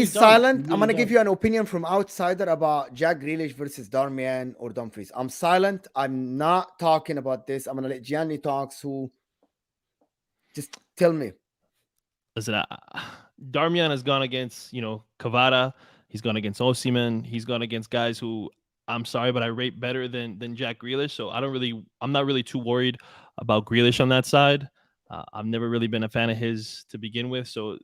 silent. I'm gonna give you an opinion from outsider about Jack Grealish versus Darmian or Dumfries. I'm silent. I'm not talking about this. I'm gonna let Gianni talk. Just tell me. Listen, Darmian has gone against, Kvara. He's gone against Osimhen. He's gone against guys who, I'm sorry, but I rate better than Jack Grealish. So I'm not really too worried about Grealish on that side. I've never really been a fan of his to begin with. So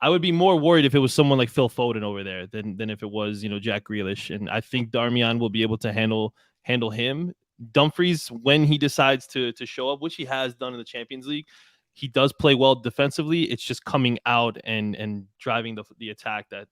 I would be more worried if it was someone like Phil Foden over there than if it was, Jack Grealish. And I think Darmian will be able to handle him. Dumfries, when he decides to show up, which he has done in the Champions League, he does play well defensively. It's just coming out and driving the attack that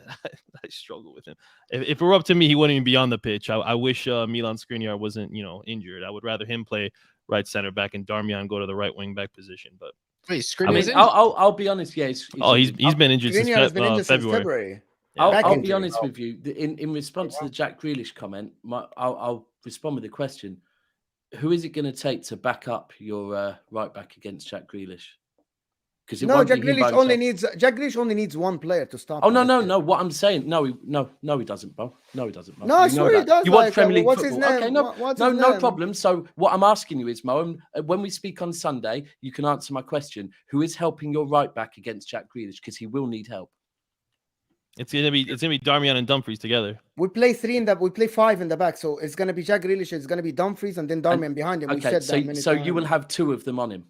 I struggle with him. If it were up to me, he wouldn't even be on the pitch. I wish Milan Skriniar wasn't, injured. I would rather him play right center back and Darmian go to the right wing back position. But wait, Skriniar. I'll be honest. Yeah, he's been injured since February. I'll be honest with you. In response to the Jack Grealish comment, I'll respond with a question. Who is it going to take to back up your right back against Jack Grealish? Because Jack Grealish only needs one player to stop. Oh no! What I'm saying, no, he doesn't, bro. No, he doesn't. Bro. No, I swear he does. You want Premier League what's football? His name? Okay, no problem. So what I'm asking you is, Mo, when we speak on Sunday, you can answer my question. Who is helping your right back against Jack Grealish? Because he will need help. It's gonna be Darmian and Dumfries together. We play 5 in the back, so it's gonna be Jack Grealish, it's gonna be Dumfries, and then Darmian behind him. Okay, so you will have 2 of them on him.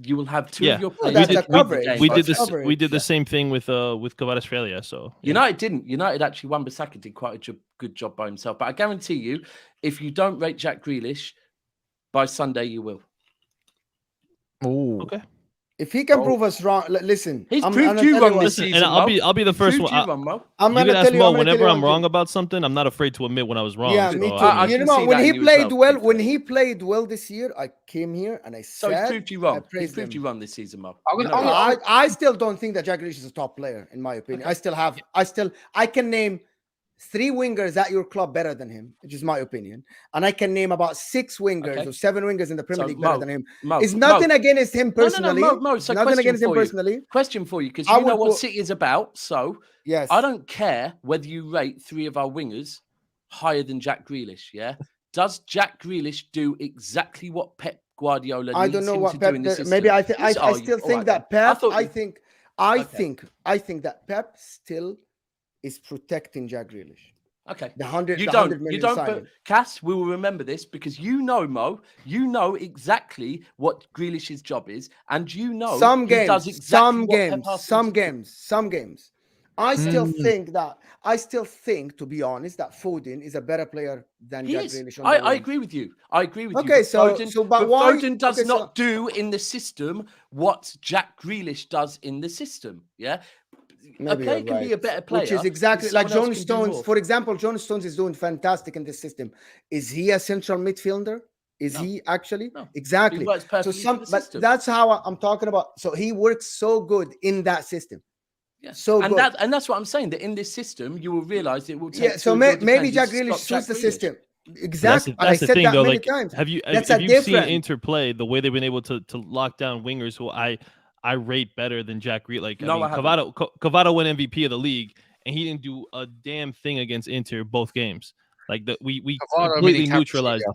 You will have 2 of your players. We did the same thing with Kvaratskhelia. So United didn't. United actually, Wan-Bissaka did quite a good job by himself. But I guarantee you, if you don't rate Jack Grealish, by Sunday you will. Oh, okay. If he can prove us wrong, listen. He's proved you wrong this season. And I'll be the first one. I'm gonna ask Mo whenever I'm wrong about something. I'm not afraid to admit when I was wrong. Yeah, me too. When he played well this year, I came here and I said. So he's proved you wrong. He's proved you wrong this season, Mo. I still don't think that Jack Grealish is a top player, in my opinion. Okay. I can name 3 wingers at your club better than him, which is my opinion. And I can name about 6 wingers or 7 wingers in the Premier League better than him. It's nothing against him personally. No. So nothing against him personally. Question for you, because you know what City is about. So yes, I don't care whether you rate 3 of our wingers higher than Jack Grealish. Yeah. Does Jack Grealish do exactly what Pep Guardiola needs him to do in the system? Maybe I still think that Pep. I think that Pep still is protecting Jack Grealish. Okay. You don't. But Cass, we will remember this because Mo, you know exactly what Grealish's job is, and you know some games. I still think, to be honest, that Foden is a better player than Jack Grealish. I agree with you. Okay, but Foden does not do in the system what Jack Grealish does in the system. Yeah. A player can be a better player, which is exactly like John Stones. For example, John Stones is doing fantastic in this system. Is he a central midfielder? Is he actually? No. Exactly. But that's how I'm talking about. So he works so good in that system. Yeah. So good. That's what I'm saying. That in this system, you will realize it will take. Yeah. So maybe Jack Grealish suits the system. Exactly. That's the thing, though. Like, times. Have you seen Inter play the way they've been able to lock down wingers who I rate better than Jack Grealish. Like, Kvara won MVP of the league, and he didn't do a damn thing against Inter both games. Like we completely neutralized.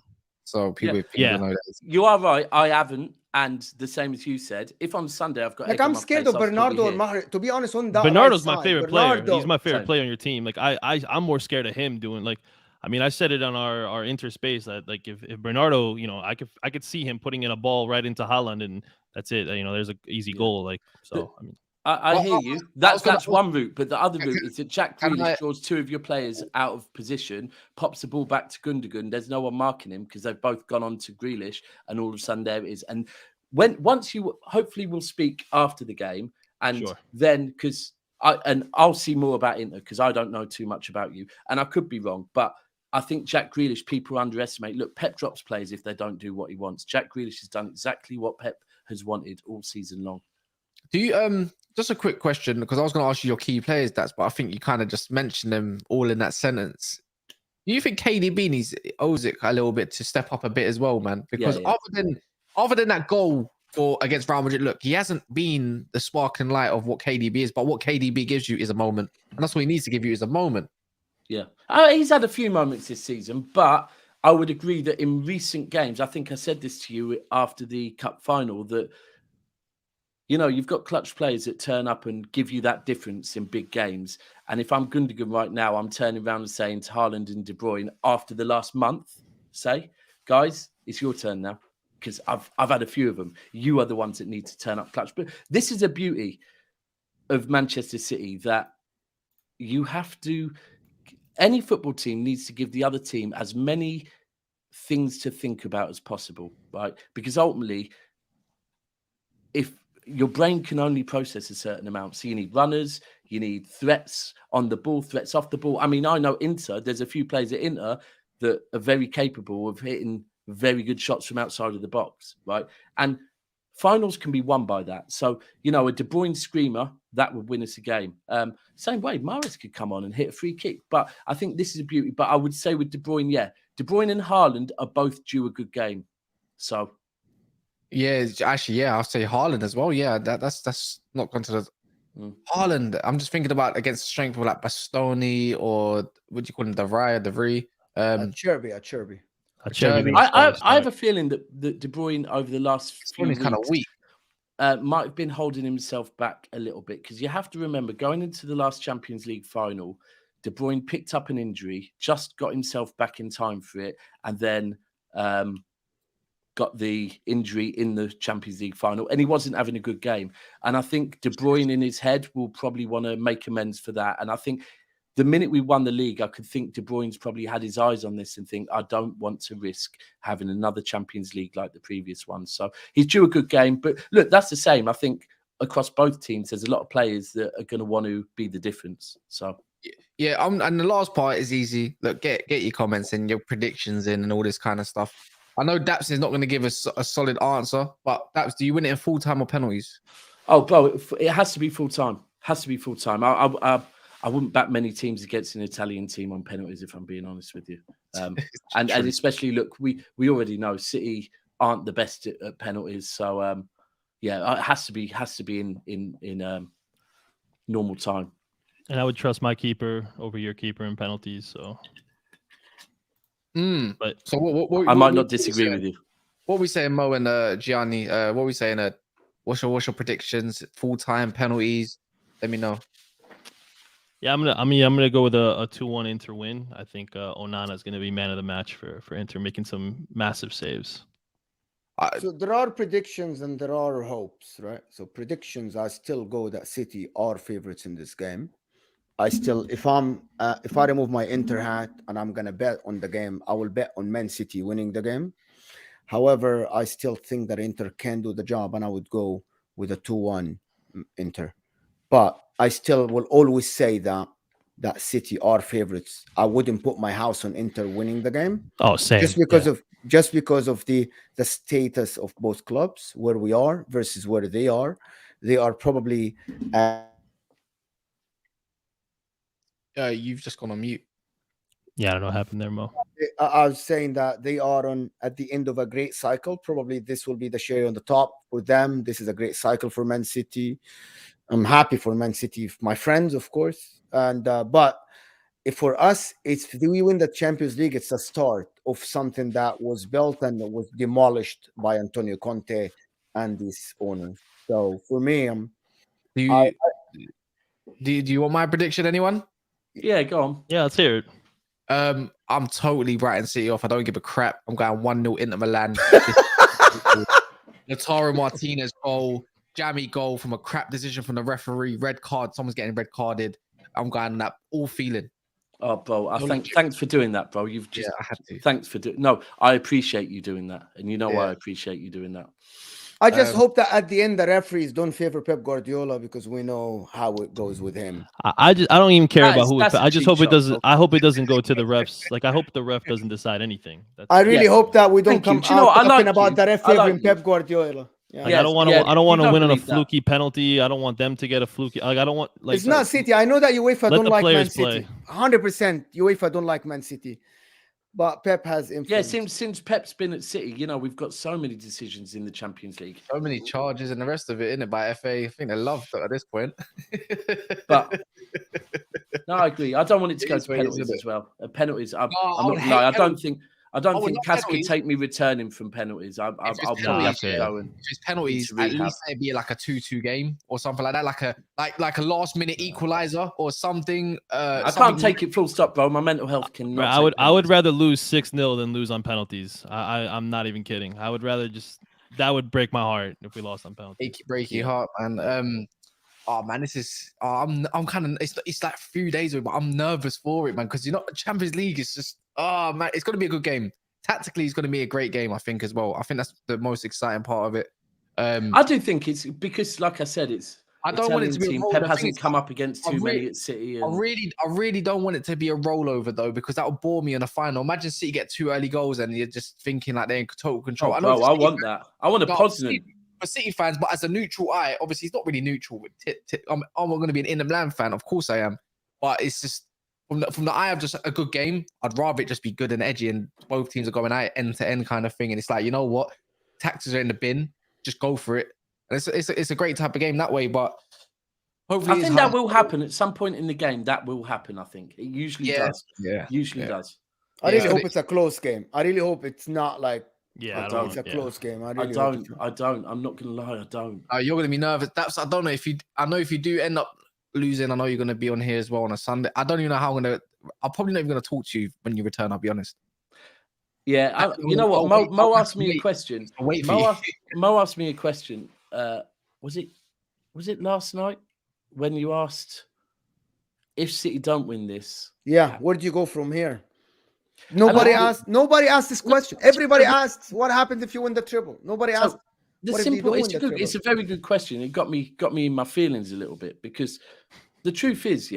So people know that. You are right. I haven't, and the same as you said. If on Sunday I've got I'm scared of Bernardo or Mahrez. To be honest, on that Bernardo's my favorite player. He's my favorite player on your team. Like I'm more scared of him doing like. I mean, I said it on our interspace that like if Bernardo, I could see him putting in a ball right into Haaland and that's it. There's an easy goal. Like so. I mean, I hear you. That's one route, but the other route is that Jack Grealish draws 2 of your players out of position, pops the ball back to Gundogan. There's no one marking him because they've both gone on to Grealish, and all of a sudden there it is. And once you hopefully will speak after the game, and then because I'll see more about Inter because I don't know too much about you, and I could be wrong, but. I think Jack Grealish, people underestimate. Look, Pep drops players if they don't do what he wants. Jack Grealish has done exactly what Pep has wanted all season long. Do you just a quick question, because I was going to ask you your key players, but I think you kind of just mentioned them all in that sentence. Do you think KDB needs Ozil a little bit to step up a bit as well, man? Because other than that goal against Real Madrid, look, he hasn't been the spark and light of what KDB is, but what KDB gives you is a moment, and that's what he needs to give you is a moment. Yeah, he's had a few moments this season, but I would agree that in recent games, I think I said this to you after the cup final, that You know, you've got clutch players that turn up and give you that difference in big games. And if I'm Gundogan right now, I'm turning around and saying to Haaland and De Bruyne after the last month, say, guys, it's your turn now. Because I've had a few of them. You are the ones that need to turn up clutch. But this is a beauty of Manchester City, that you have to, any football team needs to give the other team as many things to think about as possible, right? Because ultimately, if your brain can only process a certain amount, so you need runners, you need threats on the ball, threats off the ball. I mean, I know Inter, there's a few players at Inter that are very capable of hitting very good shots from outside of the box, right? And finals can be won by that. So, you know, a De Bruyne screamer, that would win us a game. Same way, Mahrez could come on and hit a free kick. But I think this is a beauty. But I would say with De Bruyne, yeah, De Bruyne and Haaland are both due a good game. So... yeah, actually, yeah, I'll say Haaland as well. Yeah, that's not gone to the Haaland. I'm just thinking about against the strength of like Bastoni or what do you call him, the Vri. Cherby. I have a feeling that De Bruyne over the last few weeks kind of weak. Might have been holding himself back a little bit, because you have to remember, going into the last Champions League final, De Bruyne picked up an injury, just got himself back in time for it, and then got the injury in the Champions League final, and he wasn't having a good game. And I think De Bruyne in his head will probably want to make amends for that. And I think the minute we won the league, I could think De Bruyne's probably had his eyes on this and think, I don't want to risk having another Champions League like the previous one. So he's due a good game. But look, that's the same. I think across both teams, there's a lot of players that are going to want to be the difference. So yeah, and the last part is easy. Look, get your comments in, your predictions in, and all this kind of stuff. I know Daps is not going to give us a solid answer, but Daps, do you win it in full time or penalties? Oh, bro, it has to be full time. Has to be full time. I wouldn't back many teams against an Italian team on penalties, if I'm being honest with you. And especially, look, we already know City aren't the best at penalties, so yeah, it has to be in normal time. And I would trust my keeper over your keeper in penalties. So. But so what I might not disagree with you. What are we saying, Mo and Gianni? What are we saying? What's your predictions? Full time penalties? Let me know. Yeah, I'm gonna go with a 2-1 Inter win. I think Onana is gonna be man of the match for Inter, making some massive saves. So there are predictions and there are hopes, right? So predictions, I still go that City are favorites in this game. I still, if I remove my Inter hat and I'm gonna bet on the game, I will bet on Man City winning the game. However, I still think that Inter can do the job, and I would go with a 2-1 Inter. But I still will always say that City are favorites. I wouldn't put my house on Inter winning the game. Oh, same. Just because of the status of both clubs, where we are versus where they are. They are probably. You've just gone on mute. Yeah, I don't know what happened there, Mo. I was saying that they are at the end of a great cycle. Probably this will be the cherry on the top for them. This is a great cycle for Man City. I'm happy for Man City, my friends, of course. And but if for us, if we win the Champions League, it's a start of something that was built and was demolished by Antonio Conte and his owners. So for me, do you want my prediction, anyone? Yeah, go on. Yeah, let's hear it. I'm totally writing City off. I don't give a crap. I'm going 1-0 into Milan. Lautaro Martinez goal, jammy goal from a crap decision from the referee, red card. Someone's getting red carded. I'm going on that all feeling. Oh, bro, thanks for doing that, bro. You've just I had to. Thanks for doing. No, I appreciate you doing that, and you know why I appreciate you doing that. I just hope that at the end the referees don't favor Pep Guardiola, because we know how it goes with him. I don't even care about who. I just hope it doesn't. I hope it doesn't go to the refs. Like, I hope the ref doesn't decide anything. I really hope that we don't come out talking about the ref favoring Pep Guardiola. Yeah. Like, I don't want to win on a fluky penalty. I don't want them to get a fluky. Like, I don't want. Like, it's not City. I know that UEFA don't like Man City. 100%. UEFA don't like Man City. But Pep has influence. Yeah, since Pep's been at City, you know, we've got so many decisions in the Champions League. So many charges and the rest of it, isn't it, by FA? I think they love that at this point. But no, I agree. I don't want it to go to penalties as well. Penalties. I don't think I don't think Cas could take me returning from penalties. I'll probably have to go and. If it's penalties, at least it'd be like a 2-2 game or something like that, like a last minute equalizer or something. I can't take it full stop, bro. My mental health cannot. I would rather lose 6-0 than lose on penalties. I'm not even kidding. I would rather that would break my heart if we lost on penalties. Break your heart, man. Oh man, this is. I'm kind of. It's like a few days away, but I'm nervous for it, man. Because Champions League is just. Oh man, it's gonna be a good game. Tactically, it's gonna be a great game, I think, as well. I think that's the most exciting part of it. I do think it's because, like I said, it's. I don't want it to be. Pep hasn't come up against too many at City. I really don't want it to be a rollover though, because that will bore me in the final. Imagine City get 2 early goals and you're just thinking like they're in total control. I want that. I want a positive. For City fans, but as a neutral eye, obviously, it's not really neutral. I'm going to be an Inter Milan fan, of course I am, but it's just from the eye of just a good game. I'd rather it just be good and edgy, and both teams are going out end to end kind of thing. And it's like, you know what, taxes are in the bin, just go for it. And it's a great type of game that way. But hopefully, I think that will happen at some point in the game. That will happen. I think it usually does. Yeah, usually does. I really hope it's a close game. I really hope it's not like. Yeah, it's a close game. I don't. I'm not gonna lie. I don't. You're gonna be nervous. I don't know if you. I know if you do end up losing, I know you're gonna be on here as well on a Sunday. I don't even know how I'm probably not even gonna talk to you when you return. I'll be honest. Yeah, you know what? Mo asked me a question. Mo asked me a question. Was it last night when you asked if City don't win this? Yeah. Where do you go from here? Nobody asked this question. Everybody asks, what happens if you win the treble? Nobody asked. It's a very good question. It got me in my feelings a little bit, because the truth is,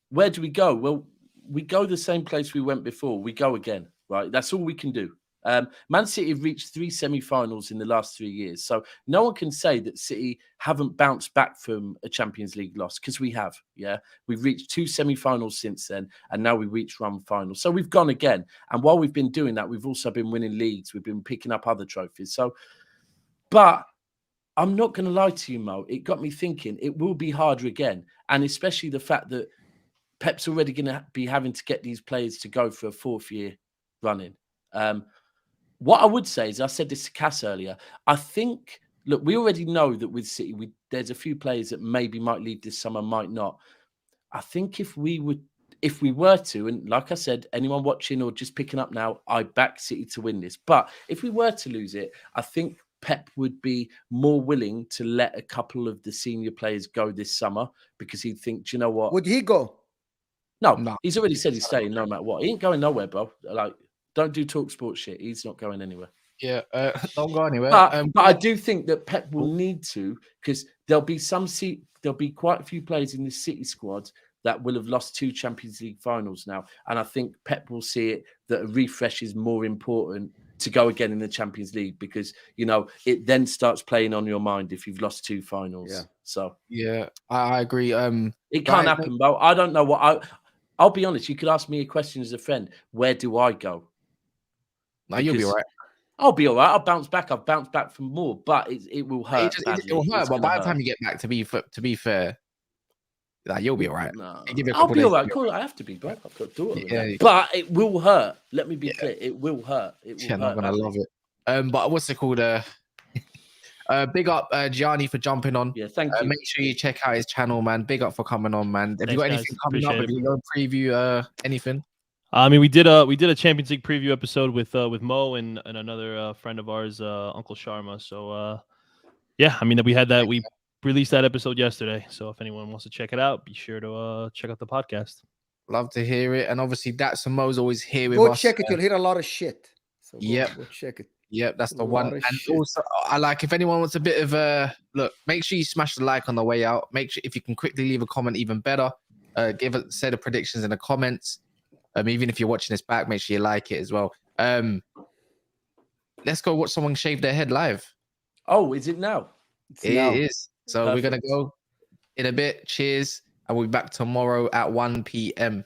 where do we go? Well, we go the same place we went before. We go again, right? That's all we can do. Man City have reached 3 semi-finals in the last 3 years. So no one can say that City haven't bounced back from a Champions League loss, because we have. Yeah, we've reached 2 semi-finals since then, and now we reached one final. So we've gone again. And while we've been doing that, we've also been winning leagues. We've been picking up other trophies. So, but I'm not going to lie to you, Mo. It got me thinking it will be harder again. And especially the fact that Pep's already going to be having to get these players to go for a 4th year running. What I would say is, I said this to Cass earlier, I think, look, we already know that with City, there's a few players that maybe might leave this summer, might not. I think if we were to, and like I said, anyone watching or just picking up now, I back City to win this. But if we were to lose it, I think Pep would be more willing to let a couple of the senior players go this summer, because he'd think, do you know what? Would he go? No, he's already said he's staying no matter what. He ain't going nowhere, bro. Like, don't do talk sports shit. He's not going anywhere. Yeah, don't go anywhere. But I do think that Pep will need to, because there'll be quite a few players in the City squad that will have lost 2 Champions League finals now, and I think Pep will see it that a refresh is more important to go again in the Champions League, because it then starts playing on your mind if you've lost 2 finals. Yeah. So yeah, I agree. It can't happen, bro. I don't know what I'll be honest. You could ask me a question as a friend. Where do I go? No, you'll be all right. I'll be all right. I'll bounce back. I've bounced back from more, but it will hurt. It will hurt, but by the time you get back, to be fair, like, you'll be all right. No. I'll be all right. Cool. I have to be, bro. I've got to do it. Yeah. But it will hurt. Let me be clear. It will hurt. It will hurt. I'm gonna love it. But what's it called? Big up Gianni for jumping on. Yeah, thank you. Make sure you check out his channel, man. Big up for coming on, man. Have you got anything coming up? Have you got a preview? Anything? I mean, we did a Champions League preview episode with Mo and another friend of ours, Uncle Sharma. So yeah, I mean, we had that. We released that episode yesterday. So if anyone wants to check it out, be sure to check out the podcast. Love to hear it. And obviously, Daps and Mo's always here with us. Go check it. You'll hear a lot of shit. So go check it. Yep, that's the one. And also, I like, if anyone wants a bit of a look, make sure you smash the like on the way out. Make sure, if you can quickly leave a comment, even better. Give a set of predictions in the comments. Even if you're watching this back, make sure you like it as well. Let's go watch someone shave their head live. Oh, is it now? It is. So We're going to go in a bit. Cheers. And we'll be back tomorrow at 1 p.m.